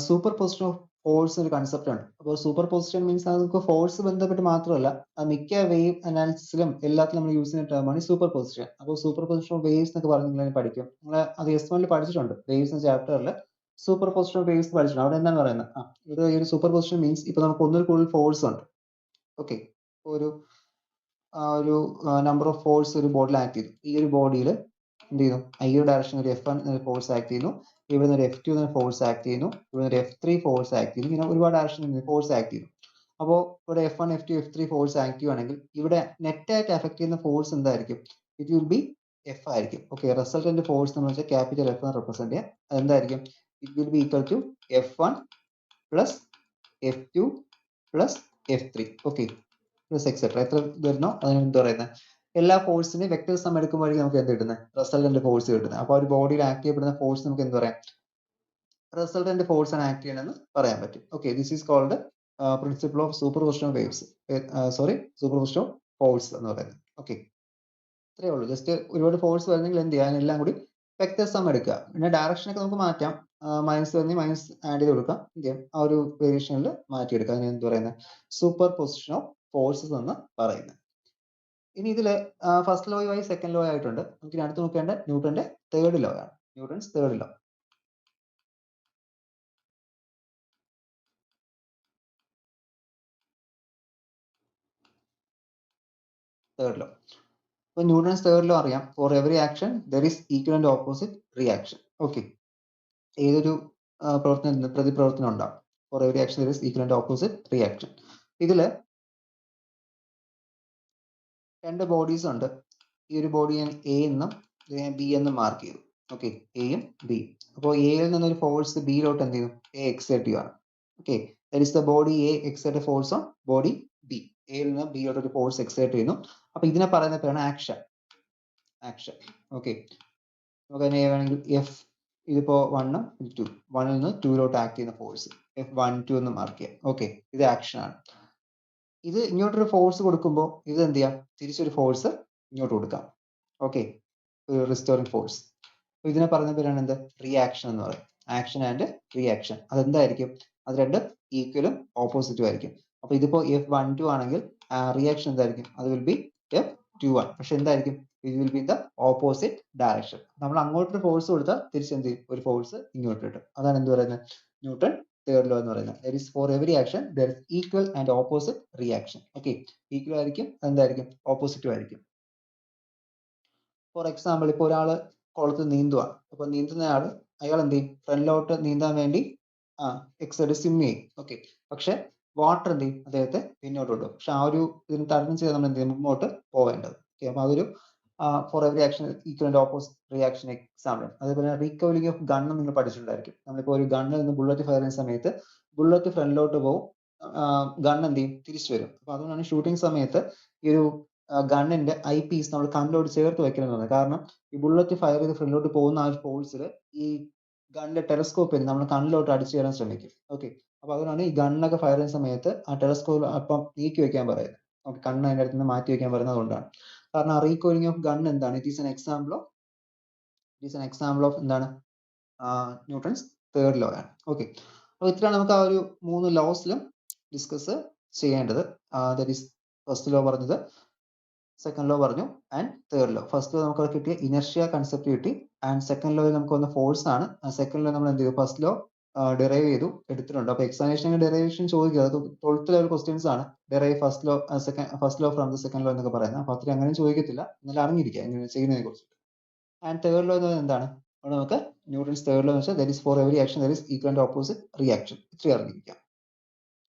സൂപ്പർ പൊസിഷൻ ഓഫ് ഫോഴ്സ് ഒരു കൺസെപ്റ്റ് ആണ്. അപ്പോൾ സൂപ്പർ പൊസിഷൻ മീൻസ് നമുക്ക് ഫോഴ്സ് ബന്ധപ്പെട്ട് മാത്രമല്ല, മിക്ക വേവ് അനാലിസിസിലും എല്ലാത്തിലും നമ്മൾ യൂസ് ചെയ്യുന്ന ടേമാണ് സൂപ്പർ പൊസിഷൻ. അപ്പോൾ സൂപ്പർ പൊസിഷൻ ഓഫ് വേവ്സ് എന്നൊക്കെ പറഞ്ഞ് നിങ്ങൾ പഠിക്കും. നിങ്ങൾ അത് S1 പഠിച്ചിട്ടുണ്ട്. വേവ്സ് എന്ന ചാപ്റ്ററിൽ സൂപ്പർ പൊസിഷൻ ഓഫ് വേവ്സ് പഠിച്ചിട്ടുണ്ട്. അവിടെ എന്താണ് പറയുന്നത്? ഇത് ഈ ഒരു സൂപ്പർ പൊസിഷൻ മീൻസ് ഇപ്പൊ നമുക്ക് ഒന്നിൽ കൂടുതൽ ഫോഴ്സ് ഉണ്ട്. ഓക്കെ, ഒരു നമ്പർ ഓഫ് ഫോഴ്സ് ഒരു ബോഡിയിൽ ആക്ട് ചെയ്തു. ഈ ഒരു ബോഡിയിൽ എന്ത് ചെയ്യുന്നു? ഈ ഒരു ഡയറക്ഷൻ ഒരു F1 എന്നൊരു ഫോഴ്സ് ആക്ട് ചെയ്യുന്നു, ഇവിടെ നിന്ന് ഒരു F2 എന്നൊരു ഫോഴ്സ് ആക്ട് ചെയ്യുന്നു, ഇവിടെ ഒരു F3 ഫോഴ്സ് ആക്ട് ചെയ്യുന്നു, ഇങ്ങനെ ഒരുപാട് ഡയറക്ഷനിൽ ഫോഴ്സ് ആക്ട് ചെയ്യുന്നു. അപ്പോൾ ഇവിടെ F1, F2, F3 force active ആണെങ്കിൽ ഇവിടെ നെറ്റ് ആയിട്ട് അഫക്ട് ചെയ്യുന്ന ഫോഴ്സ് എന്തായിരിക്കും? ഇറ്റ് വിൽ ബി F ആയിരിക്കും. ഓക്കെ, റിസൾട്ടന്റ് ഫോഴ്സ് എന്ന് വെച്ചാൽ ക്യാപിറ്റൽ F എന്ന് റെപ്രസെന്റ് ചെയ്യാം. അതെന്തായിരിക്കും? It will be equal to F1 plus F2 plus F3. Okay, plus etcetera. എത്ര വരുന്നോ അതിന് എന്ത് പറയുന്നത്? എല്ലാ ഫോഴ്സിനും വെക്ടർ സം എടുക്കുമ്പോഴേക്കും നമുക്ക് എന്ത് കിട്ടുന്നത്? റിസൾട്ടന്റ് ഫോഴ്സ് കിട്ടുന്നത്. അപ്പോൾ ഒരു ബോഡിയിൽ ആക്ട് ചെയ്യപ്പെടുന്ന ഫോഴ്സ് നമുക്ക് എന്ത് പറയാം? റിസൾട്ടന്റ് ഫോഴ്സ് ആണ് ആക്ട് ചെയ്യണമെന്ന് പറയാൻ പറ്റും. Okay, this is called principle of superposition of waves, superposition of force എന്ന് പറയുന്നത്. ഓക്കെ, ഇത്രയേ ഉള്ളൂ. ജസ്റ്റ് ഒരുപാട് ഫോഴ്സ് വരുന്നെങ്കിൽ എന്ത് ചെയ്യാൻ? എല്ലാം കൂടി വെക്ടർ സം എടുക്കുക. പിന്നെ ഡയറക്ഷൻ ഒക്കെ നമുക്ക് മാറ്റാം. മൈനസ് വരുന്ന മൈനസ് ആഡ് ചെയ്ത് കൊടുക്കാം. എന്ത് ചെയ്യാം? ആ ഒരു വേരിയേഷനിൽ മാറ്റിയെടുക്കുക. അതിന് എന്ത് പറയുന്നത്? സൂപ്പർ പൊസിഷൻ ഓഫ് ഫോഴ്സസ് എന്ന് പറയുന്നത്. ഇനി ഇതില് ഫസ്റ്റ് ലോയുമായി സെക്കൻഡ് ലോ ആയിട്ടുണ്ട്. നമുക്ക് ഇനി അടുത്ത് നോക്കേണ്ട ന്യൂട്ടന്റെ തേർഡ് ലോ ആണ്. Newton's third law. അപ്പോൾ ന്യൂട്ടൺസ് തേർഡ് ലോ അറിയാം. For every action there is equal and opposite reaction. Okay, ഏതൊരു പ്രതിപ്രവർത്തനം ഉണ്ടാവും. For every action there is equal and opposite reaction. ഇതില് രണ്ട് ബോഡീസ് ഉണ്ട്. ഈ ഒരു ബോഡി ഞാൻ എ എന്നും ബി എന്നും മാർക്ക് ചെയ്തു. ഓക്കെ, എയും ബിയും. അപ്പോൾ എയിൽ നിന്നൊരു ഫോഴ്സ് ബിയിലോട്ട് എന്ത് ചെയ്യുന്നു? എ എക്സേർട്ടീവ് ആണ്. Okay, that is the body A exert force on body B. എയിൽ നിന്ന് ബിയിലോട്ട് ഒരു ഫോഴ്സ് എക്സേർട്ട് ചെയ്യുന്നു. അപ്പൊ ഇതിനെ പറയുന്ന പേരാണ് ആക്ഷൻ. ആക്ഷൻ. ഓക്കെ, നമുക്ക് അതിനെ വേണമെങ്കിൽ എഫ്, ഇതിപ്പോ 1 2, 1ൽ നിന്ന് 2ലോട്ട് ആക്ട് ചെയ്യുന്ന ഫോഴ്സ് F1 2 എന്ന് മാർക്ക് ചെയ്യാം. ഓക്കെ, ഇത് ആക്ഷൻ ആണ്. ഇത് ഇങ്ങോട്ടൊരു ഫോഴ്സ് കൊടുക്കുമ്പോൾ ഇത് എന്ത് ചെയ്യാം? തിരിച്ചൊരു ഫോഴ്സ് ഇങ്ങോട്ട് കൊടുക്കാം. ഓക്കെ, ഒരു റിസ്റ്റോറിംഗ് ഫോഴ്സ്. ഇതിനെ പറയുന്ന പേരാണ് എന്ത്? റിയാക്ഷൻ എന്ന് പറയും. Action and reaction. അതെന്തായിരിക്കും? അത് രണ്ടും ഈക്വലും ഓപ്പോസിറ്റും ആയിരിക്കും. അപ്പൊ ഇതിപ്പോ F1 2 ആണെങ്കിൽ റിയാക്ഷൻ എന്തായിരിക്കും? അത് വിൽ ബി F21. പക്ഷെ എന്തായിരിക്കും? It will be in the opposite direction. നമ്മൾ അങ്ങോട്ടൊരു ഫോഴ്സ് കൊടുത്താൽ തിരിച്ചെന്ത് ചെയ്യും? ഒരു ഫോഴ്സ് ഇങ്ങോട്ട് കിട്ടും. അതാണ് എന്ത് പറയുന്നത്? ന്യൂട്ടൺ തേർഡ് ലോ എന്ന് പറയുന്നത്. That is for every action there is equal and opposite reaction. Okay, equal ആയിരിക്കും, എന്തായിരിക്കും? ഓപ്പോസിറ്റും ആയിരിക്കും. ഫോർ എക്സാമ്പിൾ, ഇപ്പോൾ ഒരാള് കുളത്തിൽ നീന്തുവാണ്. അപ്പൊ നീന്തുന്ന ആള് അയാൾ എന്ത് ചെയ്യും? ഫ്രണ്ടിലോട്ട് നീന്താൻ വേണ്ടി എക്സൈഡ് സ്വിം ചെയ്യും. ഓക്കെ, പക്ഷെ വാട്ടർ എന്ത് ചെയ്യും? അദ്ദേഹത്തെ പിന്നോട്ട് കൊണ്ടുപോകും. പക്ഷെ ആ ഒരു ഇതിന് തരണം ചെയ്ത് നമ്മൾ എന്ത് ചെയ്യും? മുന്നോട്ട് പോവേണ്ടത്. ഓക്കെ, അപ്പൊ അതൊരു for every action equal and opposite reaction example. അതേപോലെ റീകവറിംഗ് ഓഫ് ഗണ്ണ് നിങ്ങൾ പഠിച്ചിട്ടുണ്ടായിരിക്കും. നമ്മളിപ്പോൾ ഒരു ഗണ്ണിൽ നിന്ന് ബുള്ളറ്റ് ഫയർ ചെയ്യുന്ന സമയത്ത് ബുള്ളറ്റ് ഫ്രണ്ടിലോട്ട് പോകും, ഗൺ എന്ത് ചെയ്യും? തിരിച്ചു വരും. അപ്പൊ അതുകൊണ്ടാണ് ഷൂട്ടിംഗ് സമയത്ത് ഈ ഒരു ഗണ്ണിന്റെ ഐ പീസ് നമ്മൾ കണ്ണിലോട്ട് ചേർത്ത് വെക്കണമെന്ന്. കാരണം ഈ ബുള്ളറ്റ് ഫയർ ചെയ്ത് ഫ്രണ്ടിലോട്ട് പോകുന്ന ആ ഒരു ഫോഴ്സിൽ ഈ ഗണ്ണിന്റെ ടെലസ്കോപ്പ് നമ്മൾ കണ്ണിലോട്ട് അടിച്ചു കയറാൻ ശ്രമിക്കും. ഓക്കെ, അപ്പൊ അതുകൊണ്ടാണ് ഈ ഗണ്ണൊക്കെ ഫയർ ചെയ്യുന്ന സമയത്ത് ആ ടെലസ്കോപ്പ് അപ്പം നീക്കി വെക്കാൻ പറയുന്നത്. ഓക്കെ, കണ്ണ് അതിന്റെ അടുത്ത് നിന്ന് മാറ്റി വെക്കാൻ പറയുന്നത് അതുകൊണ്ടാണ്. കാരണം റീകോയിലിംഗ് ഓഫ് ഗൺ എന്താണ്? It is an example of എന്താണ്? ന്യൂട്ടൺസ് തേർഡ് ലോ ആണ്. ഓക്കെ, അപ്പൊ ഇത്രയാണ് നമുക്ക് ആ ഒരു 3 ലോസിലും ഡിസ്കസ് ചെയ്യേണ്ടത്. ദാറ്റ് ഈസ് ഫസ്റ്റ് ലോ പറഞ്ഞത്, സെക്കൻഡ് ലോ പറഞ്ഞു, and third law. First law നമുക്ക് കിട്ടിയ ഇനർഷ്യ കൺസെപ്റ്റ് കിട്ടി, ആൻഡ് സെക്കൻഡ് ലോയിൽ നമുക്ക് വന്ന ഫോഴ്സ് ആണ്. സെക്കൻഡ് ലോ നമ്മൾ എന്ത് ചെയ്തു? ഫസ്റ്റ് ലോ ഡിറൈവ് ചെയ്തു എടുത്തിട്ടുണ്ട്. അപ്പൊ എക്സാമിനേഷൻ ഡെറിവേഷൻ ചോദിക്കുക, അത് 12th ലെവൽ ക്വസ്റ്റ്യൻസ് ആണ്. Derive first law from the second law എന്നൊക്കെ പറയുന്നത്. അപ്പൊ അത്രയും അങ്ങനെ ചോദിക്കത്തില്ല, എന്നാലും അറിഞ്ഞിരിക്കുക എങ്ങനെ ചെയ്യുന്നതിനെ കുറിച്ച്. ആൻഡ് തേർഡ് ലോ എന്ന് പറയുന്നത് എന്താണ്? അവിടെ നമുക്ക് ന്യൂട്ടൺസ് തേർഡ് ലോ എന്ന് വെച്ചാൽ that is for every action that is equal and opposite reaction. ഇത്രയും അറിഞ്ഞിരിക്കാം.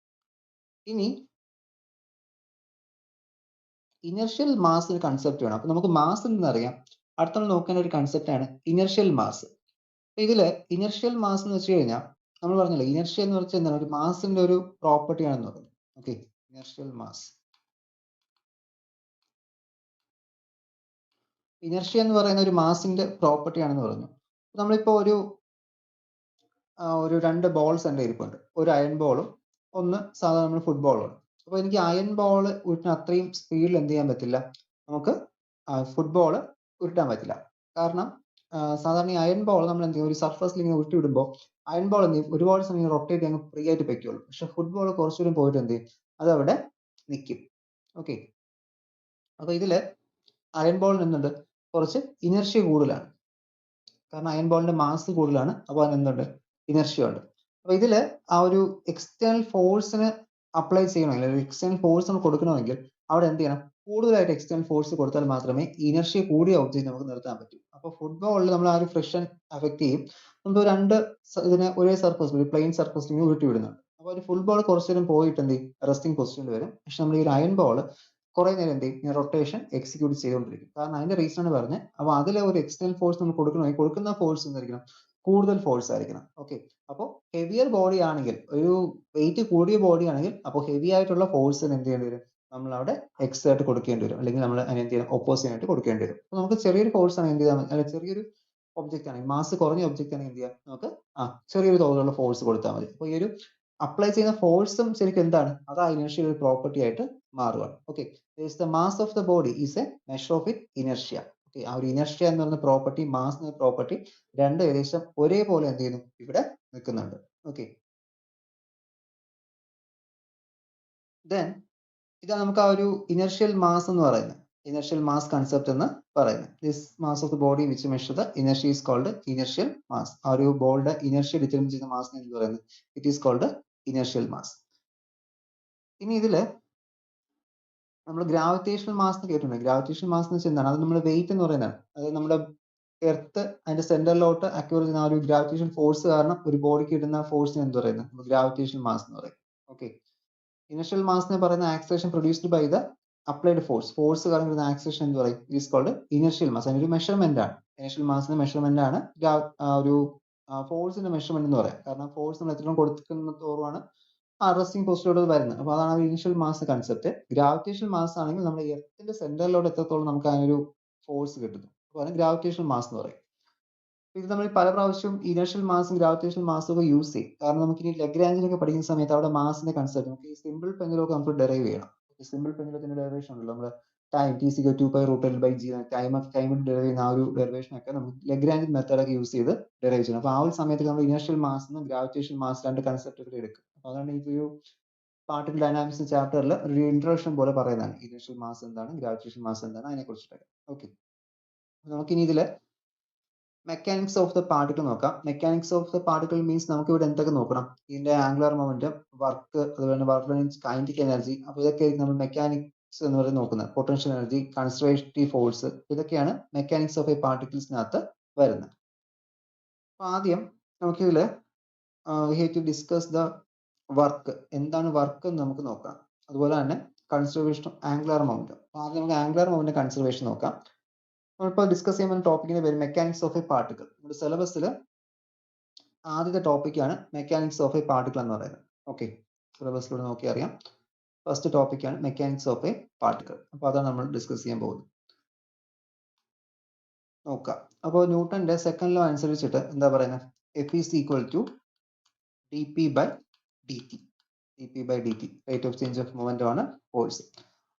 ഇനി ഇനർഷ്യൽ മാസ് ഒരു കൺസെപ്റ്റ് വേണം. അപ്പൊ നമുക്ക് മാസ് എന്ന് അറിയാം. അടുത്ത നമ്മൾ നോക്കേണ്ട ഒരു കൺസെപ്റ്റ് ആണ് ഇനർഷ്യൽ മാസ്. ഇതില് ഇനർഷ്യൽ മാസ് എന്ന് വെച്ച് കഴിഞ്ഞാൽ നമ്മൾ പറഞ്ഞല്ലോ ഇനർഷ്യ എന്ന് വെച്ചാൽ എന്താണ്, ഒരു മാസിന്റെ ഒരു പ്രോപ്പർട്ടി ആണെന്ന് പറഞ്ഞു. Okay, inertial mass. ഇനർഷ്യ എന്ന് പറയുന്ന ഒരു മാസിന്റെ പ്രോപ്പർട്ടി ആണെന്ന് പറഞ്ഞു. നമ്മളിപ്പോ ഒരു രണ്ട് ബോൾസ് എൻ്റെ ഇരിപ്പുണ്ട്, ഒരു അയൺ ബോളും ഒന്ന് സാധാരണ നമ്മൾ ഫുട്ബോളും. അപ്പോൾ എനിക്ക് അയൺ ബോൾ ഉരുട്ടാൻ അത്രയും സ്പീഡിൽ എന്ത് ചെയ്യാൻ പറ്റില്ല, നമുക്ക് ഫുട്ബോൾ ഉരുട്ടാൻ പറ്റില്ല. കാരണം സാധാരണ ഈ അയൺ ബോൾ നമ്മൾ എന്ത് ചെയ്യും, ഒരു സർഫസിൽ ഇങ്ങനെ ഉരുട്ടി വിടുമ്പോൾ അയൺ ബോൾ എന്ത് ചെയ്യും, ഒരുപാട് സമയം റൊട്ടേറ്റ് അങ്ങ് ഫ്രീ ആയിട്ട് പറ്റുള്ളൂ. പക്ഷെ ഫുട്ബോൾ കുറച്ചുകൂടി പോയിട്ട് എന്ത് ചെയ്യും, അത് അവിടെ നിൽക്കും. ഓക്കെ, അപ്പൊ ഇതില് അയൺ ബോളിന് എന്തുണ്ട്, കുറച്ച് ഇനർഷ്യ കൂടുതലാണ്. കാരണം അയൺ ബോളിന്റെ മാസ് കൂടുതലാണ്, അപ്പോൾ അതിന് എന്തുണ്ട്, ഇനർഷ്യ ഉണ്ട്. അപ്പൊ ഇതില് ആ ഒരു എക്സ്റ്റേണൽ ഫോഴ്സിന് അപ്ലൈ ചെയ്യണമെങ്കിൽ, ഒരു എക്സ്റ്റേണൽ ഫോഴ്സ് നമ്മൾ കൊടുക്കണമെങ്കിൽ അവിടെ എന്ത് ചെയ്യണം, കൂടുതലായിട്ട് എക്സ്റ്റേണൽ ഫോഴ്സ് കൊടുത്താൽ മാത്രമേ ഇനർഷ്യ കൂടിയ ഒബ്ജക്റ്റ് നമുക്ക് നിർത്താൻ പറ്റൂ. അപ്പൊ ഫുട്ബോളിൽ നമ്മൾ ആ ഒരു ഫ്രിക്ഷൻ അഫക്ട് ചെയ്യും. നമ്മൾ ഇതിനെ ഒരേ സർഫസ്, ഒരു പ്ലെയിൻ സർഫസിൽ ഉരുട്ടി വിടുന്നുണ്ട്. അപ്പൊ ഒരു ഫുട്ബോൾ കുറച്ചു നേരം പോയിട്ട് എന്ത് ചെയ്യും, റെസ്റ്റിംഗ് പൊസിഷനിൽ വരും. പക്ഷെ നമ്മൾ ഈ ഒരു അയൺ ബോൾ കുറെ നേരം എന്ത് ചെയ്യും, റൊട്ടേഷൻ എക്സിക്യൂട്ട് ചെയ്തുകൊണ്ടിരിക്കും. കാരണം അതിന്റെ റീസൺ ആണ് പറഞ്ഞത്. അപ്പൊ അതിലെ ഒരു എക്സ്റ്റേണൽ ഫോഴ്സ് നമ്മൾ കൊടുക്കണമെങ്കിൽ കൊടുക്കുന്ന ഫോഴ്സ് എന്തായിരിക്കണം, കൂടുതൽ ഫോഴ്സ് ആയിരിക്കണം. ഓക്കെ, അപ്പോൾ ഹെവിയർ ബോഡി ആണെങ്കിൽ, ഒരു വെയിറ്റ് കൂടിയ ബോഡി ആണെങ്കിൽ, അപ്പോൾ ഹെവി ആയിട്ടുള്ള ഫോഴ്സിന് എന്ത് ചെയ്യേണ്ടി വരും, നമ്മൾ അവിടെ എക്സേർട്ട് കൊടുക്കേണ്ടി വരും, അല്ലെങ്കിൽ നമ്മൾ അതിന് എന്ത് ചെയ്യണം, ഓപ്പോസിറ്റ് ആയിട്ട് കൊടുക്കേണ്ടി വരും. അപ്പോൾ നമുക്ക് ചെറിയൊരു ഫോഴ്സ് ആണ് എന്ത് ചെയ്യാൻ, അല്ലെങ്കിൽ ചെറിയൊരു ഒബ്ജക്റ്റ് ആണെങ്കിൽ, മാസ് കുറഞ്ഞ ഒബ്ജക്റ്റ് ആണെങ്കിൽ എന്ത് ചെയ്യാം, നമുക്ക് ചെറിയൊരു തോതിലുള്ള ഫോഴ്സ് കൊടുത്താൽ മതി. അപ്പോൾ ഈ ഒരു അപ്ലൈ ചെയ്യുന്ന ഫോഴ്സും ശരിക്കും എന്താണ്, അത് ആ ഇനർഷ്യ ഒരു പ്രോപ്പർട്ടി ആയിട്ട് മാറുകയാണ്. Okay, the mass of the body is A measure of it inertia. Okay, ആ ഒരു ഇനർഷ്യ എന്ന് പറയുന്ന പ്രോപ്പർട്ടി, മാസ് എന്ന പ്രോപ്പർട്ടി രണ്ടും ഏകദേശം ഒരേപോലെ എന്ത് ചെയ്യുന്നു, ഇവിടെ നിൽക്കുന്നുണ്ട്. ഓക്കെ, ദെൻ ഇതാണ് നമുക്ക് ആ ഒരു ഇനർഷ്യൽ മാസ് എന്ന് പറയുന്നത്, ഇനർഷ്യൽ മാസ് കൺസെപ്റ്റ് എന്ന് പറയുന്നത്. This mass of the body which measure the inertia is called inertial mass. ആ ഒരു ബോളിയുടെ ഇനർഷ്യ ഡിറ്റർമിൻ ചെയ്യുന്ന മാസ് എന്ന് പറയുന്നത് it is called inertial mass. ഇനി ഇതില് നമ്മൾ ഗ്രാവിറ്റേഷണൽ മാസ് എന്ന് കേട്ടിട്ടുണ്ട്. ഗ്രാവിറ്റേഷണൽ മാസ് എന്ന് വെച്ചാൽ എന്താണ്, അത് നമ്മൾ വെയിറ്റ് എന്ന് പറയുന്നതാണ്. അതായത് നമ്മുടെ എർത്ത് അതിന്റെ സെന്ററിലോട്ട് അക്യൂർ ചെയ്യുന്ന ആ ഒരു ഗ്രാവിറ്റേഷൻ ഫോഴ്സ് കാരണം ഒരു ബോഡിക്ക് കിട്ടുന്ന ഫോഴ്സിന് എന്ത് പറയുന്നത്, ഗ്രാവിറ്റേഷണൽ മാസ് എന്ന് പറയും. ഓക്കെ, ഇനർഷ്യൽ മാസ് എന്ന് പറയുന്ന acceleration produced by the applied force കാരണം വരുന്ന ആക്സലേഷൻ എന്ന് പറയും, it is called inertial mass. അതിനൊരു മെഷർമെന്റ് ആണ്, ഇനർഷ്യൽ മാസിന്റെ മെഷർമെന്റ് ആണ് ഒരു ഫോഴ്സിന്റെ മെഷർമെന്റ് എന്ന് പറയാം. കാരണം ഫോഴ്സ് നമ്മൾ എത്രത്തോളം കൊടുക്കുന്ന തോറുമാണ് റെസ്റ്റിംഗ് പൊസിഷനിലോട്ട് വരുന്നത്. അപ്പോൾ അതാണ് initial mass concept. Gravitational mass ആണെങ്കിൽ നമ്മുടെ എർത്തിന്റെ സെന്ററിലോട്ട് എത്രത്തോളം നമുക്ക് അതിനൊരു ഫോഴ്സ് കിട്ടുന്നു, അപ്പോൾ അതിന് ഗ്രാവിറ്റേഷണൽ മാസ് എന്ന് പറയും. ഇത് നമ്മൾ പല പ്രാവശ്യം ഇനർഷ്യൽ മാസും ഗ്രാവിറ്റേഷണൽ മാസും ഒക്കെ യൂസ് ചെയ്യും. കാരണം നമുക്ക് ഇനി ലഗ്രാഞ്ചിനൊക്കെ പഠിക്കുന്ന സമയത്ത് അവിടെ മാസിന്റെ കൺസെപ്റ്റ് നമുക്ക് ഈ സിമ്പിൾ പെൻഡുലമൊക്കെ നമുക്ക് ഡെറൈവ് ചെയ്യണം. സിമ്പിൾ പെൻഡുലത്തിന്റെ ഡെറിവേഷൻ ഉണ്ടല്ലോ, നമ്മുടെ time t = 2π√L/g time derive ചെയ്യുന്ന ആ ഒരു ഡെറിവേഷൻ ഒക്കെ നമുക്ക് ലഗ്രാഞ്ച് മെത്തേഡൊക്കെ യൂസ് ചെയ്ത് ഡെറൈവ് ചെയ്യണം. അപ്പോൾ ആ ഒരു സമയത്ത് നമ്മൾ ഇനർഷ്യൽ മാസ് എന്നും ഗ്രാവിറ്റേഷണൽ മാസ് രണ്ട് കൺസെപ്റ്റുകൾ എടുക്കും. അപ്പോൾ അതാണ് ഈ ഒരു പാർട്ടിക്കൽ ഡൈനാമിക്സ് ചാപ്റ്ററിൽ ഒരു ഇൻട്രൊഡക്ഷൻ പോലെ പറയുന്നതാണ്, ഇനർഷ്യൽ മാസ് എന്താണ്, ഗ്രാവിറ്റേഷണൽ മാസ് എന്താണ്, അതിനെ കുറിച്ചിട്ടൊക്കെ. ഓക്കെ, നമുക്കിനി ഇതില് മെക്കാനിക്സ് ഓഫ് ദ പാർട്ടിക്കിൾ നോക്കാം. Mechanics of the particle means നമുക്ക് ഇവിടെ എന്തൊക്കെ നോക്കണം, ഇതിന്റെ ആംഗുലർ മൊമെന്റം, വർക്ക്, അതുപോലെ വർക്ക് കൈനറ്റിക് എനർജി. അപ്പോൾ ഇതൊക്കെ നമ്മൾ മെക്കാനിക്സ് എന്ന് പറയുന്നത് നോക്കുന്നത്. പൊട്ടൻഷ്യൽ എനർജി, കൺസർവേറ്റീവ് ഫോഴ്സ്, ഇതൊക്കെയാണ് മെക്കാനിക്സ് ഓഫ് എ പാർട്ടിക്കിൾസിനകത്ത് വരുന്നത്. അപ്പൊ ആദ്യം നമുക്കിതില് we have to discuss the work, എന്താണ് വർക്ക് എന്ന് നമുക്ക് നോക്കാം. അതുപോലെ തന്നെ കൺസർവേഷൻ ഓഫ് ആംഗുലർ മൊമെന്റം. ആദ്യം നമുക്ക് ആംഗുലർ മൊമെന്റം കൺസർവേഷൻ നോക്കാം. നമ്മളിപ്പോൾ ഡിസ്കസ് ചെയ്യുന്ന ടോപ്പിക്കിന്റെ പേര് മെക്കാനിക്സ് ഓഫ് എ പാർട്ടിക്കിൾ. നമ്മുടെ സിലബസിൽ ആദ്യത്തെ ടോപ്പിക്കാണ് മെക്കാനിക്സ് ഓഫ് എ പാർട്ടിക്കിൾ എന്ന് പറയുന്നത്. ഓക്കെ, സിലബസിലൂടെ നോക്കി അറിയാം. ഫസ്റ്റ് ടോപ്പിക്കാണ് മെക്കാനിക്സ് ഓഫ് എ പാർട്ടിക്കിൾ. അപ്പോൾ അതാണ് നമ്മൾ ഡിസ്കസ് ചെയ്യാൻ പോകുന്നത്. നോക്കാം. അപ്പോൾ ന്യൂട്ടന്റെ സെക്കൻഡ് ലോ അനുസരിച്ചിട്ട് എന്താ പറയുന്നത്, F is equal to dp/dt. dp/dt rate of change of momentum ആണ് ഫോഴ്സ്.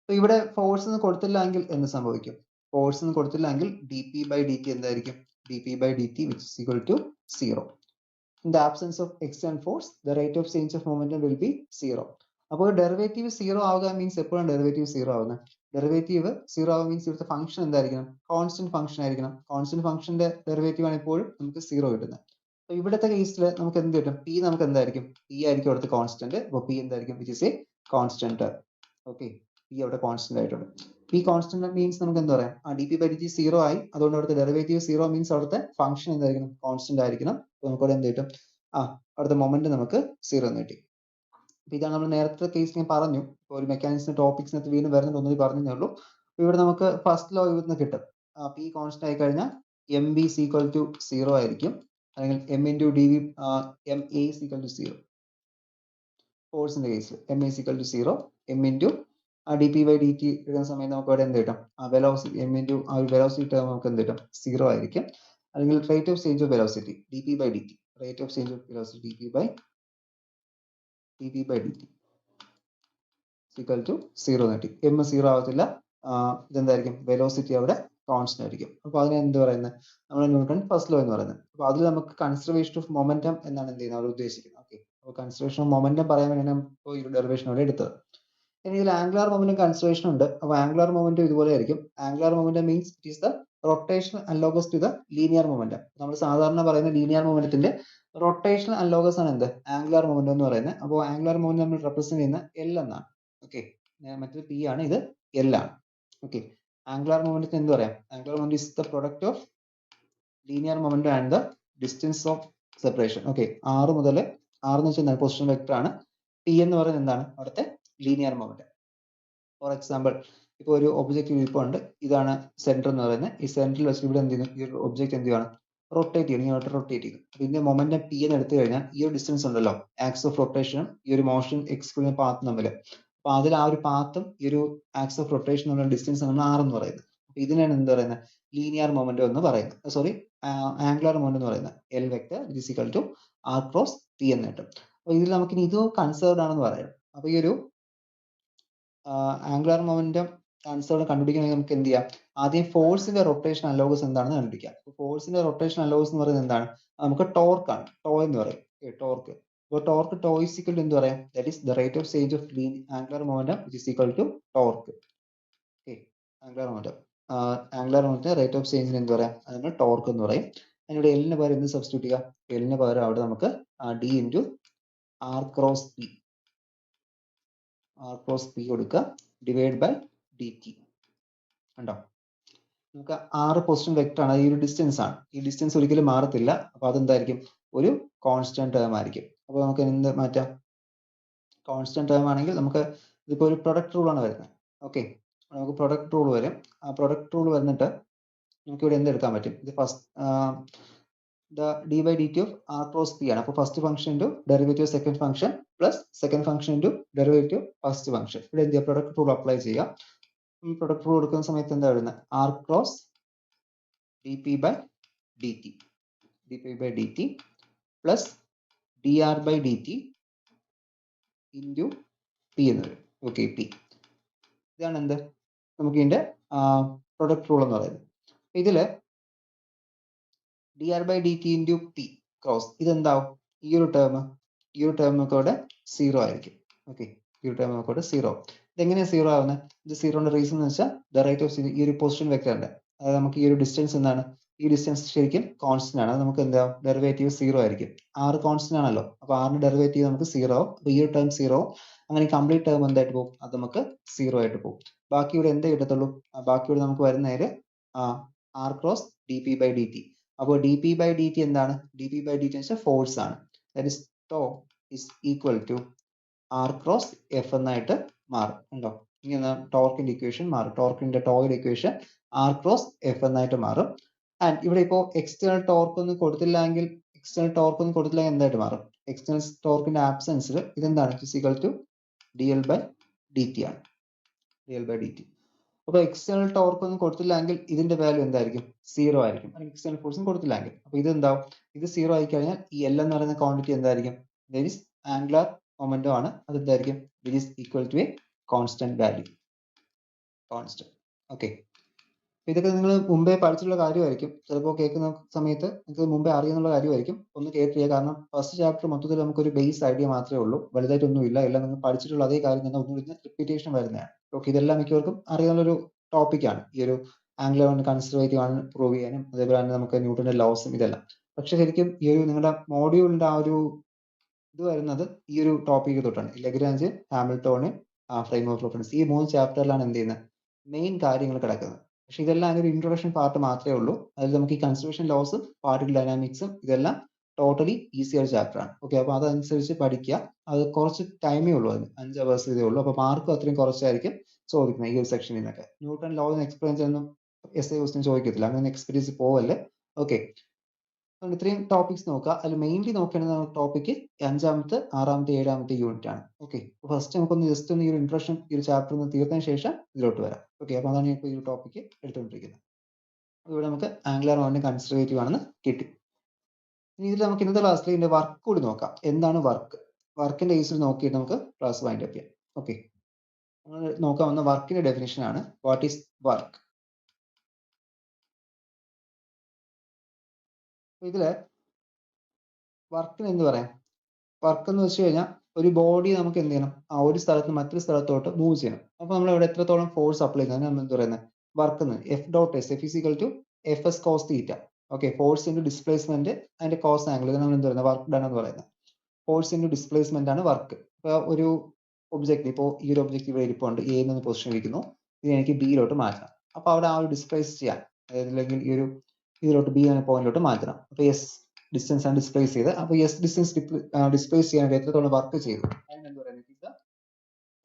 അപ്പോൾ ഇവിടെ ഫോഴ്സ് ഒന്നും കൊടുത്തില്ലെങ്കിൽ എന്ത് സംഭവിക്കും, ഫോഴ്സ് ഒന്നും കൊടുത്തില്ലെങ്കിൽ dp/dt എന്തായിരിക്കും, dp/dt which is equal to 0. In the absence of external force, the rate of change of momentum will be 0. അപ്പോൾ ഡെറിവേറ്റീവ് 0 ആവുക മീൻസ് എപ്പോഴാണ് ഡെറിവേറ്റീവ് 0 ആവുന്നത്, ഡെറിവേറ്റീവ് 0 ആവുക മീൻസ് ഇവിടുത്തെ ഫംഗ്ഷൻ എന്തായിരിക്കണം, കോൺസ്റ്റന്റ് ഫംഗ്ഷൻ ആയിരിക്കണം. കോൺസ്റ്റന്റ് ഫംഗ്ഷന്റെ ഡെറിവേറ്റീവ് ആണ് എപ്പോഴും നമുക്ക് 0 കിട്ടുന്നത്. അപ്പോൾ ഇവിടുത്തെ കേസിൽ നമുക്ക് എന്ത് കിട്ടും, p നമുക്ക് എന്തായിരിക്കും, p ആയിരിക്കും അവിടുത്തെ കോൺസ്റ്റന്റ്. അപ്പോൾ p എന്തായിരിക്കും, which is a constant. Okay, p അവിടെ കോൺസ്റ്റന്റ് ആയിട്ടുണ്ട്. p കോൺസ്റ്റന്റ് മീൻസ് നമുക്ക് എന്താ പറയാം, dp/dt 0 ആയി, അതുകൊണ്ട് അവിടുത്തെ ഡെറിവേറ്റീവ് 0 മീൻസ് അവിടുത്തെ ഫംഗ്ഷൻ എന്തായിരിക്കണം, കോൺസ്റ്റന്റ് ആയിരിക്കണം. അപ്പോൾ നമുക്ക് അവിടെ എന്ത് കിട്ടും, അവിടുത്തെ മൊമെന്റ് നമുക്ക് 0 എന്ന് കിട്ടി. അപ്പൊ ഇതാണ് നമ്മൾ നേരത്തെ കേസ് ഞാൻ പറഞ്ഞു. ഇപ്പോൾ ഒരു മെക്കാനിക്സിന്റെ ടോപ്പിക്സിനകത്ത് വീണ്ടും വരുന്നത് ഒന്നും പറഞ്ഞേ ഉള്ളൂ. ഇവിടെ നമുക്ക് ഫസ്റ്റ് ലോ ഇവിടുന്ന് കിട്ടും, p കോൺസ്റ്റന്റ് ആയി കഴിഞ്ഞാൽ mv = 0 ആയിരിക്കും. അല്ലെങ്കിൽ M into D V M A is equal to 0. ഫോഴ്സിന്റെ കേസിൽ M is equal to 0, M into D P by D T എടുക്കുന്ന സമയത്ത് നമുക്ക് അവിടെ എന്ത് കിട്ടും? വെലോസിറ്റി എം ഇൻറ്റു ആ ഒരു വെലോസിറ്റി ടേം നമുക്ക് എന്ത് കിട്ടും? 0 ആയിരിക്കും. അല്ലെങ്കിൽ rate of change of velocity D P by D T, rate of change of velocity D P by D T equal to 0 എന്ന് കിട്ടി. എം 0 ആവത്തില്ല, ഇതെന്തായിരിക്കും? വെലോസിറ്റി അവിടെ കോൺസ്റ്റന്റ് ആയിരിക്കും. അപ്പൊ അതിനെ എന്ത് പറയുന്നത്? നമ്മുടെ ന്യൂട്ടൺ ഫസ്റ്റ് ലോ എന്ന് പറയുന്നത്. അപ്പൊ അതിൽ നമുക്ക് കൺസർവേഷൻ ഓഫ് മൊമെന്റം എന്നാണ് എന്ത് ചെയ്യുന്നത്? അവർ ഉദ്ദേശിക്കുന്നത്. ഓക്കെ, അപ്പോൾ കൺസർവേഷൻ ഓഫ് മൊമെന്റം പറയാൻ വേണ്ടിയാണ് ഇപ്പോൾ ഈ ഡെറിവേഷൻ അവിടെ എടുത്തത്. ഇനി ഇതിൽ ആംഗുലാർ മൊമെന്റം കൺസർവേഷൻ ഉണ്ട്. അപ്പോൾ ആംഗുലാർ മൊമെന്റം ഇതുപോലെ ആയിരിക്കും. Angular momentum means it is the rotation analogous to the linear momentum. നമ്മൾ സാധാരണ പറയുന്ന ലീനിയർ മൊമെന്റത്തിന്റെ റൊട്ടേഷൻ അലോഗസ് ആണ് എന്ത്? ആംഗുലാർ മൊമെന്റം എന്ന് പറയുന്നത്. അപ്പോൾ ആംഗുലാർ മൊമെന്റം നമ്മൾ റെപ്രസെന്റ് ചെയ്യുന്ന എൽ എന്നാണ്. ഓക്കെ, മറ്റൊരു പി ആണ്, ഇത് എൽ ആണ്. ഓക്കെ, ആംഗുലാർ മൊമെന്റത്തിന് എന്ത് പറയാം? Angular momentum is the product of linear momentum and the distance of separation. Okay, 6 മുതൽ 6 എന്ന് വെച്ചാൽ പൊസിഷൻ വെക്ടർ ആണ്. ടി എന്ന് പറയുന്നത് എന്താണ്? അവിടുത്തെ ലീനിയർ മൊമെന്റം. ഫോർ എക്സാമ്പിൾ, ഇപ്പോൾ ഒരു ഒബ്ജക്റ്റ് ഇരിപ്പുണ്ട്, ഇതാണ് സെന്റർ എന്ന് പറയുന്നത്. ഈ സെന്ററിൽ വെച്ച് ഇവിടെ എന്ത് ചെയ്യുന്നു? ഈ ഒരു ഒബ്ജക്റ്റ് എന്ത് ചെയ്യണം? റൊട്ടേറ്റ് ചെയ്യണം, ഇങ്ങോട്ട് റൊട്ടേറ്റ് ചെയ്യും. ഇതിന്റെ മൊമെന്റം പി എന്ന് എടുത്തു കഴിഞ്ഞാൽ ഈ ഒരു ഡിസ്റ്റൻസ് ഉണ്ടല്ലോ, ആക്സ് ഓഫ് റൊട്ടേഷനും ഈ ഒരു മോഷൻ എക്സ്ക്ലൂഡിംഗ് പാത്ത് തമ്മിൽ, അപ്പൊ അതിൽ ആ ഒരു പാത്തും ഈ ഒരു ആക്സ് ഓഫ് റൊട്ടേഷൻ തമ്മിലുള്ള ഡിസ്റ്റൻസ് നമ്മൾ ആർ എന്ന് പറയുന്നത്. അപ്പൊ ഇതിനാണ് എന്ത് പറയുന്നത്? ലീനിയർ മൊമെന്റം എന്ന് പറയുന്നത്. സോറി, ആംഗുലാർ മൊമെന്റം എന്ന് പറയുന്നത് L vector is equal to R cross P എന്ന് കിട്ടും. അപ്പൊ ഇതിൽ നമുക്ക് ഇത് കൺസേർവ്ഡ് ആണെന്ന് പറയാം. അപ്പൊ ഈ ഒരു ആംഗുലാർ മൊമെന്റം കൺസേർവ്ഡ് കണ്ടുപിടിക്കണമെങ്കിൽ നമുക്ക് എന്ത് ചെയ്യാം? ആദ്യം ഫോഴ്സിന്റെ റൊട്ടേഷൻ അലോഗസ് എന്താണെന്ന് കണ്ടുപിടിക്കാം. ഫോഴ്സിന്റെ റൊട്ടേഷൻ അലോഗസ് എന്ന് പറയുന്നത് എന്താണ്? നമുക്ക് ടോർക്ക് ആണ്, ടോ എന്ന് പറയും. ടോർക്ക്. അപ്പോൾ torque tau is equal to എന്ത് പറയാം? That is the rate of change of angular momentum which is equal to torque. Okay, angular momentum rate of ചേഞ്ചിന് എന്ത് പറയാം? അതിന് ടോർക്ക് എന്ന് പറയും. അതിനോട് എല്ലിന് പകരം എന്ത് സബ്സ്റ്റിറ്റ്യൂട്ട് ചെയ്യുക? എല്ലിന് പകരം അവിടെ നമുക്ക് D into R cross P കൊടുക്കുക, ഡിവൈഡ് ബൈ ഡി ടി. കണ്ടോ? നമുക്ക് 6 പൊസിഷൻ വെക്ടർ ആണ്, ഈ ഒരു ഡിസ്റ്റൻസ് ആണ്. ഈ ഡിസ്റ്റൻസ് ഒരിക്കലും മാറത്തില്ല. അപ്പൊ അതെന്തായിരിക്കും? ഒരു കോൺസ്റ്റന്റ് ടേം ആയിരിക്കും. അപ്പൊ നമുക്ക് എന്ത് മാറ്റാം? കോൺസ്റ്റന്റ് ടേം ആണെങ്കിൽ നമുക്ക് ഇതിപ്പോ ഒരു പ്രൊഡക്റ്റ് റൂൾ ആണ് വരുന്നത്. ഓക്കെ, നമുക്ക് പ്രൊഡക്റ്റ് റൂൾ വരും. ആ പ്രൊഡക്റ്റ് റൂൾ വന്നിട്ട് നമുക്ക് ഇവിടെ എന്ത് എടുക്കാൻ പറ്റും? ഇത് first D by D T of R cross P ആണ്. അപ്പോൾ first function into derivative second function plus second function into derivative first function. ഇവിടെ എന്ത് ചെയ്യുക? പ്രൊഡക്റ്റ് റൂൾ അപ്ലൈ ചെയ്യുക. പ്രൊഡക്റ്റ് റൂൾ എടുക്കുന്ന സമയത്ത് എന്താ വരുന്നത്? R cross D P by D T plus D R by D T into P എന്ന് വരും. Okay, P. ഇതാണ് എന്ത്? നമുക്ക് ഇതിന്റെ പ്രൊഡക്റ്റ് റൂൾ എന്ന് പറയുന്നത്. ഇതില് D R by D T into P cross ഇതെന്താവും? ഈ ഒരു ടേം നമുക്ക് അവിടെ 0 ആയിരിക്കും. ഓക്കെ, ഈ ഒരു ടേം നമുക്ക് അവിടെ 0. ഇതെങ്ങനെയാണ് 0 ആവുന്നത്? ഇത് 0ന്റെ റീസൺ എന്ന് വെച്ചാൽ ദ റേറ്റ് ഓഫ് ഈ ഒരു പൊസിഷൻ വെക്ടറിന്റെ, അതായത് നമുക്ക് ഈ ഒരു ഡിസ്റ്റൻസ് എന്താണ്? ഈ ഡിസ്റ്റൻസ് ശരിക്കും കോൺസ്റ്റന്റ് ആണ്. അത് നമുക്ക് എന്താവും? ഡെറിവേറ്റീവ് 0 ആയിരിക്കും. r കോൺസ്റ്റന്റ് ആണല്ലോ, അപ്പൊ r ന്റെ ഡെറിവേറ്റീവ് നമുക്ക് 0 ആവും. അപ്പൊ ഈ ഒരു ടേം 0 ആവും. അങ്ങനെ കംപ്ലീറ്റ് ടേം എന്തായിട്ട് പോകും? അത് നമുക്ക് 0 ആയിട്ട് പോകും. ബാക്കി ഇവിടെ എന്തേ കിട്ടത്തുള്ളൂ? ബാക്കി ഇവിടെ നമുക്ക് വരുന്നതിൽ R cross D P by D T. അപ്പോൾ D P by D T എന്താണ്? D P by D T വെച്ചാൽ ഫോഴ്സ് ആണ്. That is tau is equal to R cross F എന്നായിട്ട് മാറും. ഉണ്ടോ? ഇങ്ങനെ ടോർക്കിന്റെ ഇക്വേഷൻ മാറും. ടോർക്കിന്റെ ടോയുടെ ഇക്വേഷൻ ആർ ക്രോസ് എഫ് എന്നായിട്ട് മാറും. ആൻഡ് ഇവിടെ ഇപ്പോൾ എക്സ്റ്റേണൽ ടോർക്ക് ഒന്നും കൊടുത്തില്ലെങ്കിൽ എന്തായിട്ട് മാറും? എക്സ്റ്റേണൽ ടോർക്കിന്റെ ആബ്സെൻസിൽ ഇതെന്താണ്? Is equal to D L by D T ആണ്. D L by D T. അപ്പൊ എക്സ്റ്റേണൽ ടോർക്ക് ഒന്നും കൊടുത്തില്ലെങ്കിൽ ഇതിന്റെ വാല്യൂ എന്തായിരിക്കും? 0 ആയിരിക്കും. എക്സ്റ്റേണൽ ഫോഴ്സും കൊടുത്തില്ലെങ്കിൽ. അപ്പൊ ഇത് എന്താവും? ഇത് 0 ആയി കഴിഞ്ഞാൽ ഈ എൽ എന്ന് പറയുന്ന ക്വാണ്ടിറ്റി എന്തായിരിക്കും? ദാറ്റ് ഈസ് ആംഗുലാർ മൊമെന്റം ആണ്. അത് എന്തായിരിക്കും? It is equal to a constant value. Constant. Okay, ഇതൊക്കെ നിങ്ങൾ മുമ്പേ പഠിച്ചിട്ടുള്ള കാര്യമായിരിക്കും. ചിലപ്പോൾ കേൾക്കുന്ന സമയത്ത് നിങ്ങൾക്ക് മുമ്പേ അറിയാനുള്ള കാര്യമായിരിക്കും. ഒന്ന് കേട്ടിരിക്കുക. കാരണം ഫസ്റ്റ് ചാപ്റ്റർ മൊത്തത്തിൽ നമുക്കൊരു ബേസ് ഐഡിയ മാത്രമേ ഉള്ളൂ, വലുതായിട്ടൊന്നും ഇല്ല. എല്ലാം നിങ്ങൾ പഠിച്ചിട്ടുള്ള അതേ കാര്യം തന്നെ ഒന്നുകൂടി റിപ്പീറ്റേഷൻ വരുന്നതാണ്. ഓക്കെ, ഇതെല്ലാം മിക്കവർക്കും അറിയാനുള്ളൊരു ടോപ്പിക്കാണ്. ഈ ഒരു ആംഗുലർ കൊണ്ട് കൺസർവേറ്റീവ് ആണ് പ്രൂവ് ചെയ്യാനും അതേപോലെ തന്നെ നമുക്ക് ന്യൂട്ടന്റെ ലോസും ഇതെല്ലാം. പക്ഷെ ശരിക്കും ഈ ഒരു നിങ്ങളുടെ മോഡ്യൂളിന്റെ ആ ഒരു ഇത് വരുന്നത് ഈ ഒരു ടോപ്പിക്ക് തൊട്ടാണ്. Lagrange, Hamiltonian, frame of reference, ഈ 3 ചാപ്റ്ററിലാണ് എന്ത് ചെയ്യുന്നത്? മെയിൻ കാര്യങ്ങൾ കിടക്കുന്നത്. പക്ഷെ ഇതെല്ലാം ഒരു ഇൻട്രൊഡക്ഷൻ പാർട്ട് മാത്രമേ ഉള്ളൂ. അതിൽ നമുക്ക് ഈ കൺസർവേഷൻ ലോസും പാർട്ടിക്കൽ ഡൈനാമിക്സും ഇതെല്ലാം ടോട്ടലി ഈസിയർ ചാപ്റ്റർ ആണ്. ഓക്കെ, അപ്പൊ അതനുസരിച്ച് പഠിക്കുക. അത് കുറച്ച് ടൈമേ ഉള്ളൂ, അതിന് 5 hours ഇതേ ഉള്ളൂ. അപ്പൊ മാർക്കും അത്രയും കുറച്ചായിരിക്കും ചോദിക്കുന്നത് ഈ ഒരു സെക്ഷനിൽ നിന്നൊക്കെ. ന്യൂട്ടൺ ലോ എക്സ്പീരിയൻസ് ഒന്നും എസ് എ ക്വസ്റ്റ്യൻ ചോദിക്കത്തില്ല. അങ്ങനെ എക്സ്പീരിയൻസ് പോവല്ലേ. ഓക്കെ, അതുകൊണ്ട് ഇത്രയും ടോപ്പിക്സ് നോക്കുക. അതിൽ മെയിൻലി നോക്കേണ്ട ടോപ്പിക്ക് 5-ാമത്തെ 6-ാമത്തെ 7-ാമത്തെ യൂണിറ്റ് ആണ്. ഓക്കെ, ഫസ്റ്റ് നമുക്കൊന്ന് ജസ്റ്റ് ഒന്ന് ഈ ഒരു ഇൻട്രൊഡക്ഷൻ ഈ ഒരു ചാപ്റ്റർ ഒന്ന് തീർത്തതിന് ശേഷം ഇതിലോട്ട് വരാം. ഓക്കെ, അപ്പോൾ അതാണ് ഇപ്പോൾ ഈ ഒരു ടോപ്പിക്ക് എടുത്തുകൊണ്ടിരിക്കുന്നത്. ഇവിടെ നമുക്ക് ആംഗുലർ മൊമെന്റം കൺസർവേറ്റീവ് ആണെന്ന് കിട്ടി. ഇനി ഇതിൽ നമുക്ക് ഇന്നത്തെ ക്ലാസ്സിൽ ഇതിന്റെ വർക്ക് കൂടി നോക്കാം. എന്താണ് വർക്ക്? വർക്കിന്റെ കേസിൽ നോക്കിയിട്ട് നമുക്ക് ക്ലാസ് വൈൻഡ് അപ്പ് ചെയ്യാം. ഓക്കെ, നമ്മൾ നോക്കാൻ വന്ന വർക്കിന്റെ ഡെഫിനിഷൻ ആണ് വാട്ട് ഈസ് വർക്ക്. ഇതില് വർക്കിന് എന്ത് പറയാം? വർക്ക് എന്ന് വെച്ച് കഴിഞ്ഞാൽ ഒരു ബോഡി നമുക്ക് എന്ത് ചെയ്യണം? ആ ഒരു സ്ഥലത്ത് നിന്ന് മറ്റൊരു സ്ഥലത്തോട്ട് മൂവ് ചെയ്യണം. അപ്പോൾ നമ്മൾ ഇവിടെ എത്രത്തോളം ഫോഴ്സ് അപ്ലൈ ചെയ്യുന്നത് നമ്മൾ എന്ത് പറയുന്നത്? വർക്ക് എന്ന്. F dot S, F equal to F S cos theta. Okay, force into displacement അതിന്റെ കോസ് ആംഗിൾ, ഇത് നമ്മൾ എന്ത് പറയുന്നത്? വർക്ക് ഡൺ എന്ന് പറയുന്നത്. ഫോഴ്സ് ഇൻറ്റു ഡിസ്പ്ലേസ്മെന്റ് ആണ് വർക്ക്. ഇപ്പോൾ ഒരു ഒബ്ജക്റ്റ്, ഇപ്പോൾ ഈ ഒരു ഒബ്ജക്റ്റ് ഇവിടെ ഇരിപ്പുണ്ട്, എ എന്ന പൊസിഷൻ ഇരിക്കുന്നു, ഇത് എനിക്ക് ബിയിലോട്ട് മാറ്റണം. അപ്പോൾ അവിടെ ആ ഒരു ഡിസ്പ്ലേസ് ചെയ്യാൻ, അല്ലെങ്കിൽ ഈ ഒരു ഇതിലോട്ട് ബി എന്ന പോയിന്റിലോട്ട് മാറ്റണം. അപ്പോൾ എസ് ഡിസ്റ്റൻസ് ആണ് ഡിസ്പ്ലേസ് ചെയ്ത്. അപ്പോൾ എസ് ഡിസ്റ്റൻസ് ഡിസ്പ്ലേസ് ചെയ്യാനായിട്ട് എത്രത്തോളം വർക്ക് ചെയ്തു അതിനെന്ത് പറയുന്നത്?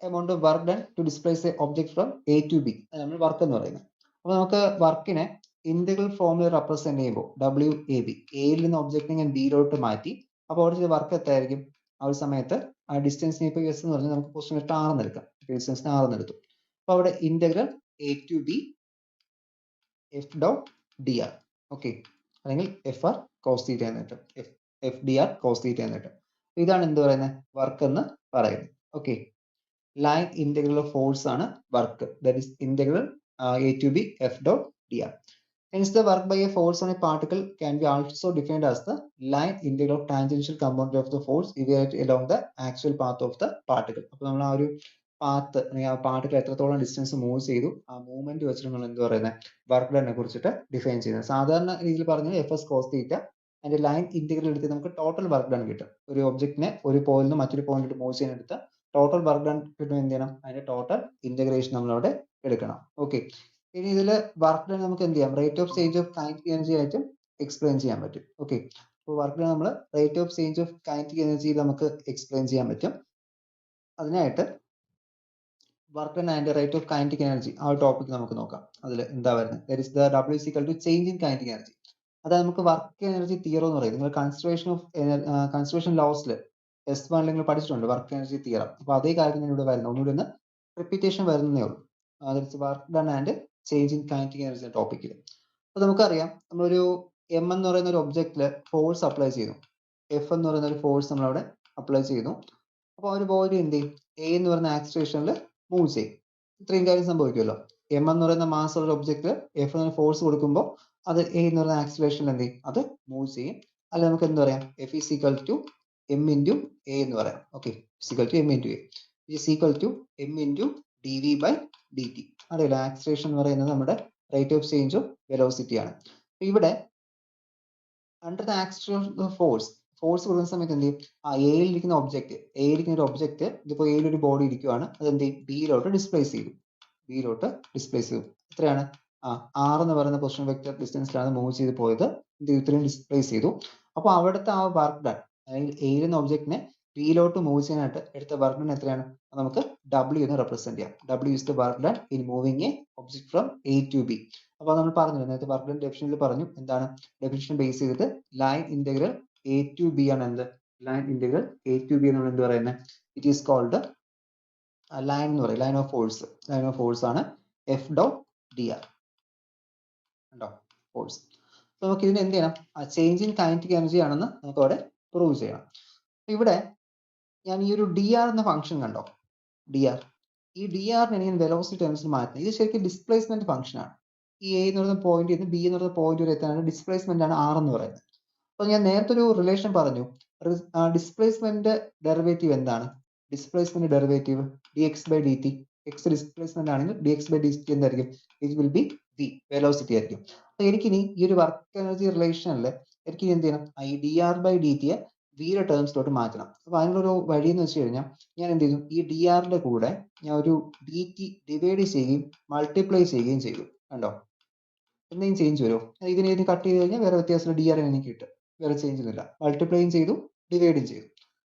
Amount of work done to displace a object from A to B, അത് നമ്മൾ വർക്ക് എന്ന് പറയുന്നത്. അപ്പോൾ നമുക്ക് വർക്കിനെ ഇന്റഗ്രൽ ഫോമിൽ റെപ്രസെന്റ് ചെയ്യുമ്പോൾ ഡബ്ല്യു എ ബി, എയിൽ നിന്ന് ഒബ്ജക്റ്റിനെ ഞാൻ ബിയിലോട്ട് മാറ്റി. അപ്പോൾ അവിടെ ചെയ്ത വർക്ക് എത്രയായിരിക്കും? ആ ഒരു സമയത്ത് ആ ഡിസ്റ്റൻസിനെ ഇപ്പോൾ എസ് എന്ന് പറഞ്ഞാൽ നമുക്ക് പൊസിഷൻ ഇട്ട് ആറെന്ന് എടുക്കാം. ഡിസ്റ്റൻസിന് ആറെന്ന് എടുത്തു. അപ്പോൾ അവിടെ integral A to B F dot D R. Okay, അല്ലെങ്കിൽ എഫ് ആർ കോസ് തീറ്റ എന്ന് കിട്ടും. F D R cos theta എന്ന് കിട്ടും. ഇതാണ് എന്ത് പറയുന്നത്? വർക്ക് എന്ന് പറയുന്നത്. Okay, line integral of force ആണ് work. That is integral A to B F dot D R. Hence, the work by a force on a particle can be also defined as the line integral of tangential component of the force evaluated along the actual path of the particle. അപ്പോൾ നമ്മൾ ആ ഒരു path, ആ particle എത്രത്തോളം distance move ചെയ്തു, ആ movement വെച്ചിട്ട് നമ്മൾ എന്ത് പറയുന്നത്? വർക്ക് ഡണ്ണിനെ കുറിച്ചിട്ട് ഡിഫൈൻ ചെയ്യുന്നത്. സാധാരണ രീതിയിൽ പറഞ്ഞാൽ എഫ് എസ് കോസ് തീറ്റ, അതിന്റെ ലൈൻ ഇന്റഗ്രൽ എടുത്ത് നമുക്ക് ടോട്ടൽ വർക്ക് ഡൺ കിട്ടും. ഒരു ഒബ്ജക്റ്റിനെ ഒരു പോയിന്റിൽ നിന്ന് മറ്റൊരു പോയിന്റിൽ മൂവ് ചെയ്യാൻ എടുത്ത് ടോട്ടൽ വർക്ക് ഡൺ കിട്ടും. എന്ത് ചെയ്യണം? അതിന്റെ ടോട്ടൽ ഇന്റഗ്രേഷൻ നമ്മളവിടെ എടുക്കണം. ഓക്കെ, ഇനി ഇതിൽ വർക്ക് ഡൺ നമുക്ക് എന്ത് ചെയ്യാം? Rate of change of kinetic energy ആയിട്ടും എക്സ്പ്ലെയിൻ ചെയ്യാൻ പറ്റും. ഓക്കെ, അപ്പോൾ വർക്ക് ഡൺ നമ്മൾ rate of change of kinetic എനർജിയിൽ നമുക്ക് എക്സ്പ്ലെയിൻ ചെയ്യാൻ പറ്റും. അതിനായിട്ട് work done and rate of kinetic energy ആ ഒരു ടോപ്പിക് നമുക്ക് നോക്കാം. അതിൽ എന്താ വരുന്നത്? That is the W is equal to change in kinetic energy. അതായത് നമുക്ക് വർക്ക് എനർജി തിയറം എന്ന് പറയുന്നത് നിങ്ങൾ കൺസർവേഷൻ ലോസിൽ S1 നിങ്ങൾ പഠിച്ചിട്ടുണ്ട്, വർക്ക് എനർജി തിയറം. അപ്പോൾ അതേ കാര്യം ഇവിടെ വരുന്നത്, ഒന്നുകൂടി ഒന്ന് റിപ്പീറ്റേഷൻ വരുന്നേ ഉള്ളൂ. Work done and change in kinetic energy ടോപ്പിക്കിൽ. അപ്പോൾ നമുക്കറിയാം, നമ്മളൊരു എം എന്ന് പറയുന്ന ഒരു ഒബ്ജക്റ്റിൽ ഫോഴ്സ് അപ്ലൈ ചെയ്യുന്നു, എഫ് എന്ന് പറയുന്ന ഒരു ഫോഴ്സ് നമ്മളവിടെ അപ്ലൈ ചെയ്യുന്നു. അപ്പോൾ ഒരു ബോഡി എന്ത് ചെയ്യും? എ എന്ന് പറയുന്ന ആക്സിലറേഷനിൽ മൂവ് ചെയ്യും. ഇത്രയും കാര്യം സംഭവിക്കുമല്ലോ. എം എന്ന് പറയുന്ന മാസ് ഉള്ള ഒബ്ജക്റ്റിൽ എഫ് എന്ന ഫോഴ്സ് കൊടുക്കുമ്പോൾ അത് എ എന്ന് പറയുന്ന ആക്സിലറേഷനിൽ എന്ത് ചെയ്യും? അത് മൂവ് ചെയ്യും. അല്ല നമുക്ക് എന്ത് പറയാം? F is equal to M into A എന്ന് പറയാം. Okay, equal to M into A is equal to M into D V by D T. അറിയില്ല, ആക്സിലറേഷൻ എന്ന് പറയുന്നത് നമ്മുടെ rate of change of velocity ആണ്. ഇവിടെ അണ്ടർ ദ ആക്സിലറേഷൻ ഫോഴ്സ് കൊടുക്കുന്ന സമയത്ത് എന്ത് ചെയ്യും? ആ എയിലിരിക്കുന്ന ഒരു ഒബ്ജക്റ്റ് ഇതിപ്പോൾ എയിൽ ഒരു ബോഡി ഇരിക്കുവാണ്, അത് എന്ത് ചെയ്യും? ബിയിലോട്ട് ഡിസ്പ്ലേസ് ചെയ്തു. എത്രയാണ്? ആർ എന്ന് പറയുന്ന പൊസിഷൻ വെക്ടർ ഡിസ്റ്റൻസിലാണ് മൂവ് ചെയ്ത് പോയത്. ഇത്രയും ഡിസ്പ്ലേസ് ചെയ്തു. അപ്പോൾ അവിടുത്തെ ആ വർക്ക് ഡൺ, അല്ലെങ്കിൽ എയിൽ എന്ന ഒബ്ജക്റ്റിനെ ബിയിലോട്ട് മൂവ് ചെയ്യാനായിട്ട് എടുത്ത വർക്ക് ഡൺ എത്രയാണ്? നമുക്ക് ഡബ്ല്യു എന്ന് റെപ്രസെന്റ് ചെയ്യാം. W is the work done in moving a object from A to B. അപ്പോൾ നമ്മൾ പറഞ്ഞു, നേരത്തെ വർക്ക് ഡൺ ഡെഫിനിഷനിൽ പറഞ്ഞു. എന്താണ് ഡെഫിനിഷൻ ബേസ് ചെയ്തിട്ട്? Line integral A to B ആണ്. എന്ത് line integral A to B നമ്മൾ എന്ത് പറയുന്നത്? ഇറ്റ് ഈസ് കോൾഡ് ലൈൻ എന്ന് പറയും. ലൈൻ ഓഫ് ഫോഴ്സ് ആണ് എഫ് ഡോട്ട് ഡി ആർ. ഉണ്ടോ? ഫോഴ്സ്. നമുക്ക് ഇതിന് എന്ത് ചെയ്യണം? ചേഞ്ച് ഇൻ കൈനറ്റിക് എനർജി ആണെന്ന് നമുക്ക് അവിടെ പ്രൂവ് ചെയ്യണം. ഇവിടെ ഞാൻ ഈ ഒരു ഡി ആർ എന്ന ഫംഗ്ഷൻ കണ്ടോ? ഈ ഡി ആറിനെ ഞാൻ വെലോസിറ്റി ടേംസിൽ മാറ്റുന്നത്. ഇത് ശരിക്കും ഡിസ്പ്ലേസ്മെന്റ് ഫംഗ്ഷൻ ആണ്. ഈ എ എന്ന് പറയുന്ന പോയിന്റ് നിന്ന് ബി എന്ന് പറയുന്ന പോയിന്റ് വരെ എത്താനാണ് ഡിസ്പ്ലേസ്മെന്റ് ആണ് ആർ എന്ന് പറയുന്നത്. അപ്പോൾ ഞാൻ നേരത്തെ ഒരു റിലേഷൻ പറഞ്ഞു, ഡിസ്പ്ലേസ്മെന്റ് ഡെറിവേറ്റീവ് എന്താണ്? Displacement derivative D X by D T. X displacement ആണെങ്കിൽ D X by D T എന്തായിരിക്കും? It will be V, velocity ആയിരിക്കും. അപ്പൊ എനിക്കിനി ഈ ഒരു വർക്ക് എനർജി റിലേഷനിൽ എനിക്ക് എന്ത് ചെയ്യണം? ഈ ഡി ആർ ബൈ ഡി ടിയെ വിയുടെ ടേംസിലോട്ട് മാറ്റണം. അപ്പൊ അതിനുള്ളൊരു വഴി എന്ന് വെച്ച് കഴിഞ്ഞാൽ ഞാൻ എന്ത് ചെയ്തു? ഈ ഡി ആറിന്റെ കൂടെ ഞാൻ ഒരു ഡി ടി ഡിവൈഡ് ചെയ്യുകയും മൾട്ടിപ്ലൈ ചെയ്യുകയും ചെയ്തു. കണ്ടോ? എന്തെങ്കിലും ചേഞ്ച് വരുമോ? ഇതിനെ കട്ട് ചെയ്ത് കഴിഞ്ഞാൽ വേറെ വ്യത്യാസമില്ല, ഡി ആർ എനിക്ക് കിട്ടും. വേറെ ചേഞ്ച് ഒന്നുമില്ല. മൾട്ടിപ്ലൈയും ചെയ്തു, ഡിവൈഡും ചെയ്തു,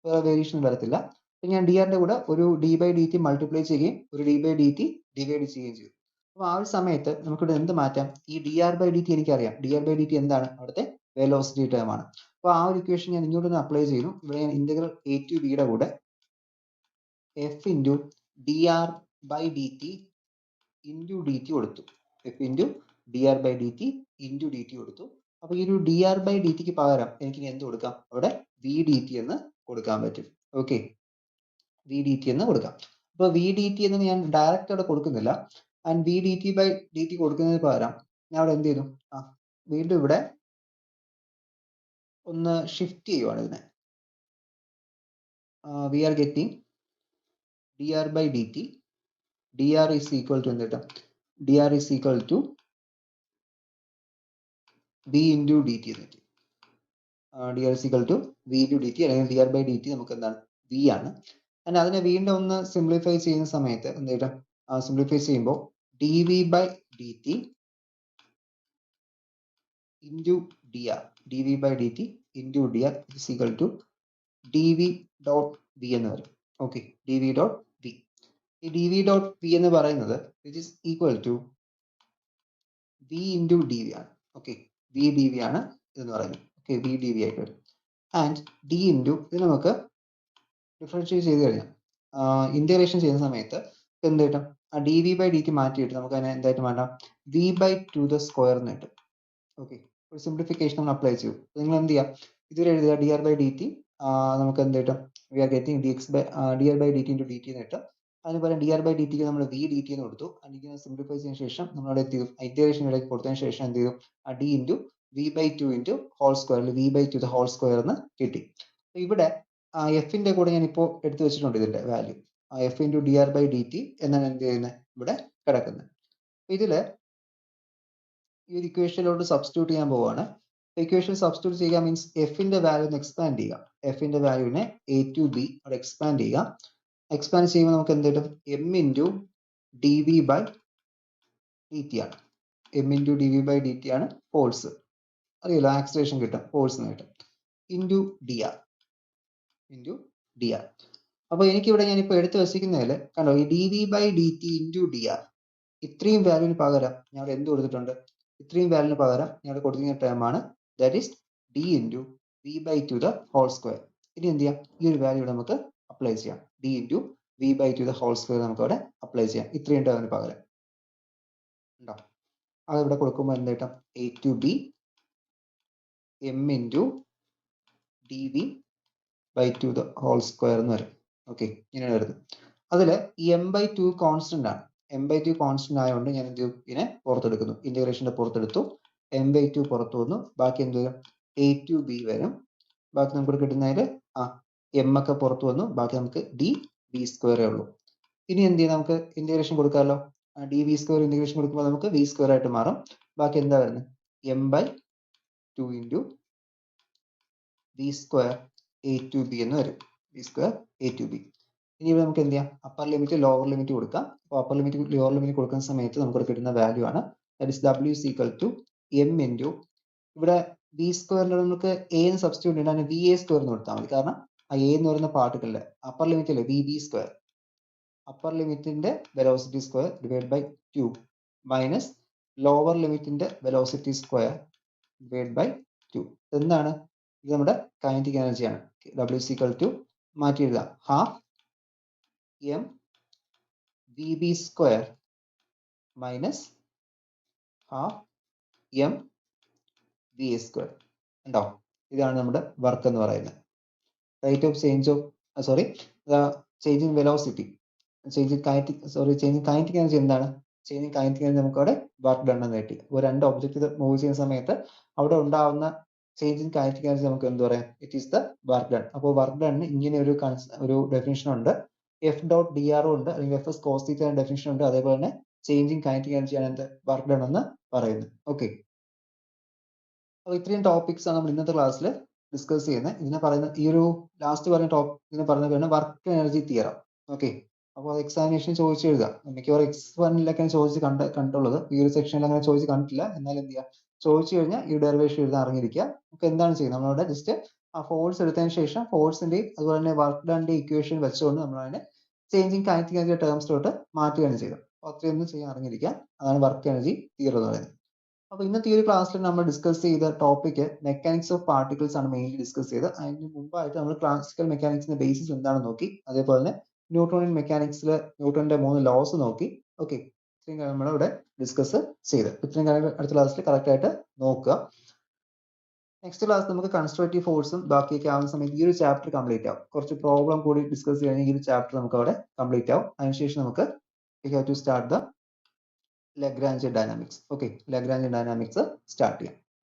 വേറെ വേരിയേഷൻ വരത്തില്ല. അപ്പൊ ഞാൻ ഡി ആറിന്റെ കൂടെ ഒരു D by D T multiply ചെയ്യുകയും ഒരു D by D T divide ചെയ്യുകയും ചെയ്തു. അപ്പൊ ആ ഒരു സമയത്ത് നമുക്കിവിടെ എന്ത് മാറ്റാം? ഈ D R by D T എനിക്കറിയാം. D R by D T എന്താണ്? അവിടുത്തെ വെലോസിറ്റി ടേം ആണ്. അപ്പോൾ ആ ഒരു ഇക്വേഷൻ ഞാൻ ഇങ്ങോട്ടൊന്ന് അപ്ലൈ ചെയ്യുന്നു. ഇവിടെ ഞാൻ ഇന്റഗ്രൽ എ ടു ബിയുടെ കൂടെ F into D R by D T into D T കൊടുത്തു. F into D R by D T into D T കൊടുത്തു. അപ്പോൾ ഈ ഒരു ഡി ആർ ബൈ ഡി ടിക്ക് പകരം എനിക്ക് എന്ത് കൊടുക്കാം? അവിടെ വി ഡി ടി എന്ന് കൊടുക്കാൻ പറ്റും. ഓക്കെ, വി ഡി ടി എന്ന് കൊടുക്കാം. അപ്പോൾ വി ഡി ടി എന്ന് ഞാൻ ഡയറക്റ്റ് അവിടെ കൊടുക്കുന്നില്ല. And V D T by D T കൊടുക്കുന്നതിന് പകരം ഞാൻ അവിടെ എന്ത് ചെയ്തു? വീണ്ടും ഇവിടെ ഒന്ന് ഷിഫ്റ്റ് ചെയ്യുവാണ് ഇതിനെ. We are getting D R by D T, D R is equal to എന്ത് കിട്ടും? D R is equal to V into D T എന്ന് കിട്ടി. D R is equal to V into D T, അല്ലെങ്കിൽ D R by D T നമുക്ക് എന്താണ്? V ആണ്. And അതിനെ വീണ്ടും ഒന്ന് സിംപ്ലിഫൈ ചെയ്യുന്ന സമയത്ത് എന്ത് കിട്ടും? സിംപ്ലിഫൈ ചെയ്യുമ്പോൾ D V by D T into D R, D V by D T into D R is equal to D V dot V എന്ന് വരും. Okay, D V dot V. ഈ ഡി വി ഡോട്ട് വി എന്ന് പറയുന്നത് which is equal to V into D V ആണ്. Okay, V D V ആണ് ഇതെന്ന് പറയുന്നത്. Okay, V D V ആയിട്ട് വരും. ആൻഡ് ഡി ഇൻറ്റു ഇത് നമുക്ക് ഡിഫറൻഷിയേറ്റ് ചെയ്ത് കഴിഞ്ഞാൽ ഇന്റഗ്രേഷൻ ചെയ്യുന്ന സമയത്ത് എന്ത് കിട്ടും? ആ D V by D T മാറ്റിയിട്ട് നമുക്ക് അതിനെ എന്തായിട്ട് മാറ്റാം? V by two the square എന്ന് കിട്ടും. ഓക്കെ, ഒരു സിംപ്ലിഫിക്കേഷൻ നമ്മൾ അപ്ലൈ ചെയ്യും. നിങ്ങൾ എന്ത് ചെയ്യുക? ഇതിൽ എഴുതുക D R by D T, നമുക്ക് എന്ത് കിട്ടും? We are getting D X by D R by D T into D T എന്ന് കിട്ടും. അതുപോലെ ഡി ആർ ബൈ ഡി ടിക്ക് നമ്മൾ വി ഡി ടി എന്ന് കൊടുത്തു. അതിന് സിംപ്ലിഫൈ ചെയ്തതിനു ശേഷം നമ്മളവിടെ എന്ത് ചെയ്തു? ഇന്റഗ്രേഷൻ ഇടയ്ക്ക് കൊടുത്തതിന് ശേഷം എന്ത് ചെയ്തു? ആ D into V by two into whole സ്ക്വയറിൽ V by two the whole square എന്ന് കിട്ടി. ഇവിടെ എഫിന്റെ കൂടെ ഞാൻ ഇപ്പോൾ എടുത്തു വെച്ചിട്ടുണ്ട് ഇതിന്റെ value. F into D R by D T എന്നാണ് എന്ത് ചെയ്യുന്നത്? ഇവിടെ കിടക്കുന്നത്. ഇതില് ഈ ഒരു ഇക്വേഷനിലോട്ട് സബ്സ്റ്റിറ്റ്യൂട്ട് ചെയ്യാൻ പോവാണ്. ഇക്വേഷൻ സബ്സ്റ്റിറ്റ്യൂട്ട് ചെയ്യുക മീൻസ് എഫിന്റെ വാല്യൂ ഒന്ന് എക്സ്പാൻഡ് ചെയ്യുക. എഫിന്റെ വാല്യൂവിനെ എ ടു ബി അവിടെ എക്സ്പാൻഡ് ചെയ്യുക. എക്സ്പാൻഡ് ചെയ്യുമ്പോൾ നമുക്ക് എന്ത് കിട്ടും? M into D V by D T ആണ്. M into D V by D T ആണ് ഫോഴ്സ്. അറിയില്ല, ആക്സിലറേഷൻ കിട്ടും, ഫോഴ്സ് കിട്ടും. Into D R, into D R. അപ്പോൾ എനിക്കിവിടെ ഞാനിപ്പോൾ എടുത്തു വച്ചിരിക്കുന്നതിൽ കണ്ടോ, ഈ D V by D T into D R ഇത്രയും വാല്യൂവിന് പകരം ഞാൻ അവിടെ എന്ത് കൊടുത്തിട്ടുണ്ട്? ഇത്രയും വാല്യൂവിന് പകരം ഞാൻ ഇവിടെ കൊടുത്തിരിക്കുന്ന ടേം ആണ് that is D into V by two the whole square. ഇനി എന്ത് ചെയ്യാം? ഈ ഒരു വാല്യൂ ഇവിടെ നമുക്ക് അപ്ലൈ ചെയ്യാം. D into V by two the whole square നമുക്ക് അവിടെ അപ്ലൈ ചെയ്യാം. ഇത്രയും ടേമിന് പകരം ഉണ്ടോ? അത് ഇവിടെ കൊടുക്കുമ്പോൾ എന്ത് കിട്ടും? A to B M into D V by two the whole square എന്ന് വരും. ഓക്കെ, ഇങ്ങനെയാണ് വരുന്നത്. അതിൽ ഈ എം ബൈ ടു കോൺസ്റ്റന്റ് ആണ്. എം ബൈ ടു കോൺസ്റ്റന്റ് ആയതുകൊണ്ട് ഞാൻ എന്ത് ചെയ്യും? ഇതിനെ പുറത്തെടുക്കുന്നു. ഇന്റഗ്രേഷന്റെ പുറത്തെടുത്തു. എം ബൈ ടു പുറത്തു വന്നു. ബാക്കി എന്ത് വരും? എ ടു ബി വരും. ബാക്കി നമുക്ക് കിട്ടുന്നതിൽ എം ഒക്കെ പുറത്തു വന്നു. ബാക്കി നമുക്ക് ഡി വി സ്ക്വയറേ ഉള്ളൂ. ഇനി എന്ത് ചെയ്യും? നമുക്ക് ഇന്റഗ്രേഷൻ കൊടുക്കാമല്ലോ. ഡി വി സ്ക്വയർ ഇന്റഗ്രേഷൻ കൊടുക്കുമ്പോൾ നമുക്ക് വി സ്ക്വയർ ആയിട്ട് മാറും. ബാക്കി എന്താ വരുന്നത്? M by two into V square A to B എന്ന് വരും. V square A to B. ഇനി ഇവിടെ നമുക്ക് എന്ത് ചെയ്യാം? അപ്പർ ലിമിറ്റ് ലോവർ ലിമിറ്റ് കൊടുക്കാം. അപ്പോൾ അപ്പർ ലിമിറ്റ് ലോവർ ലിമിറ്റ് കൊടുക്കുന്ന സമയത്ത് നമുക്ക് കിട്ടുന്ന വാല്യൂ ആണ് that is W is equal to M into ഇവിടെ വി സ്ക്വയറിൽ നമുക്ക് എ എന്ന് സബ്സ്റ്റിറ്റ്യൂട്ട് ചെയ്യണം. വി എ സ്ക്വയർ എന്ന് കൊടുത്താൽ മതി. കാരണം ആ എ എന്ന് പറയുന്ന പാർട്ടിക്കലിന്റെ അപ്പർ ലിമിറ്റ് അല്ലേ വി ബി സ്ക്വയർ. അപ്പർ ലിമിറ്റിന്റെ velocity square divide by 2 minus lower ലിമിറ്റിന്റെ വെലോസിറ്റി സ്ക്വയർ ഡിവൈഡ് ബൈ 2. എന്താണ്? ഇത് നമ്മുടെ കൈനറ്റിക് എനർജിയാണ്. ഡബ്ല്യു ഇസ് ഈക്വൽ ടു മാറ്റി എഴുതാം. Half M V B square minus half M V A square. ഉണ്ടോ? ഇതാണ് നമ്മുടെ വർക്ക് എന്ന് പറയുന്നത്. Rate of change of change in velocity, change in kinetic energy എന്താണ്? ചേഞ്ച് ഇൻ കൈനറ്റിക് എനർജി നമുക്ക് അവിടെ വർക്ക് ഡൺ എന്ന് കിട്ടി. ഒരു രണ്ട് ഒബ്ജക്റ്റ് മൂവ് ചെയ്യുന്ന സമയത്ത് അവിടെ ഉണ്ടാവുന്ന ചേഞ്ച് ഇൻ കൈനറ്റിക് എനർജി നമുക്ക് എന്ത് പറയാം? It is the work done. അപ്പോൾ വർക്ക് ഡണ്ണിന് ഇങ്ങനെ ഒരു ഡെഫിനിഷൻ ഉണ്ട്. എഫ് ഡോട്ട് ഡി ആർ ഉണ്ട്, അല്ലെങ്കിൽ F S cos theta definition ഉണ്ട്. അതേപോലെ തന്നെ ചേഞ്ച് ഇൻ കൈനറ്റിക് എനർജി ആണ് എന്ത്? വർക്ക് ഡൺ എന്ന് പറയുന്നത്. ഓക്കെ, അപ്പോൾ ഇത്രയും ടോപ്പിക്സ് ആണ് നമ്മൾ ഇന്നത്തെ ക്ലാസ്സിൽ ഡിസ്കസ് ചെയ്യുന്നത്. ഇതിനെ പറയുന്ന ഈ ഒരു ലാസ്റ്റ് പറഞ്ഞ ഇതിനെ പറയുന്ന വർക്ക് എനർജി തിയറം. ഓക്കെ, അപ്പോൾ അത് എക്സാമിനേഷൻ ചോദിച്ചു എഴുതാം. മിക്കവാറും X1 ചോദിച്ച് കണ്ടുള്ളത്. ഈ ഒരു സെക്ഷനിൽ അങ്ങനെ ചോദിച്ച് കണ്ടിട്ടില്ല. എന്നാൽ എന്ത് ചെയ്യുക? ചോദിച്ചു കഴിഞ്ഞാൽ ഈ ഡെറിവേഷൻ എഴുതാൻ അറിഞ്ഞിരിക്കുക. നമുക്ക് എന്താണ് ചെയ്യുന്നത്? നമ്മളവിടെ ജസ്റ്റ് ആ ഫോഴ്സ് എടുത്തതിന് ശേഷം ഫോഴ്സിന്റെയും അതുപോലെ തന്നെ വർക്ക് ഡണ്ണിന്റെ ഇക്വേഷൻ വെച്ചുകൊണ്ട് നമ്മൾ അതിനെ ചേഞ്ചിങ് കൈനറ്റിക് എനർജി ടേംസിലോട്ട് മാറ്റുകയാണ് ചെയ്യുന്നത്. അപ്പോൾ അത്രയൊന്നും ചെയ്യാൻ അറിഞ്ഞിരിക്കുക. അതാണ് വർക്ക് എനർജി തിയറി എന്ന് പറയുന്നത്. അപ്പോൾ ഇന്നത്തെ ഈ ഒരു ക്ലാസ്സിൽ നമ്മൾ ഡിസ്കസ് ചെയ്ത ടോപ്പിക് മെക്കാനിക്സ് ഓഫ് പാർട്ടിക്കിൾസ് ആണ് മെയിൻലി ഡിസ്കസ് ചെയ്തത്. അതിന് മുമ്പായിട്ട് നമ്മൾ ക്ലാസിക്കൽ മെക്കാനിക്സിന്റെ ബേസിസ് എന്താണെന്ന് നോക്കി. അതേപോലെ തന്നെ ന്യൂട്ടോണിയൻ മെക്കാനിക്സിൽ ന്യൂട്ടന്റെ 3 ലോസ് നോക്കി. ഓക്കെ, ഇത്രയും കാര്യം നമ്മളിവിടെ ഡിസ്കസ് ചെയ്ത്. ഇത്രയും കാര്യം അടുത്ത ക്ലാസ്സിൽ കറക്റ്റ് ആയിട്ട് നോക്കുക. നെക്സ്റ്റ് ക്ലാസ് നമുക്ക് കൺസ്ട്രക്റ്റീവ് ഫോഴ്സും ബാക്കിയൊക്കെ ആവുന്ന സമയത്ത് ഈ ഒരു ചാപ്റ്റർ കംപ്ലീറ്റ് ആവും. കുറച്ച് പ്രോബ്ലം കൂടി ഡിസ്കസ് ചെയ്യണമെങ്കിൽ ഈ ഒരു ചാപ്റ്റർ നമുക്ക് അവിടെ കംപ്ലീറ്റ് ആവും. അതിനുശേഷം നമുക്ക് we have to start the Lagrange dynamics. Okay, Lagrange dynamics start ചെയ്യാം.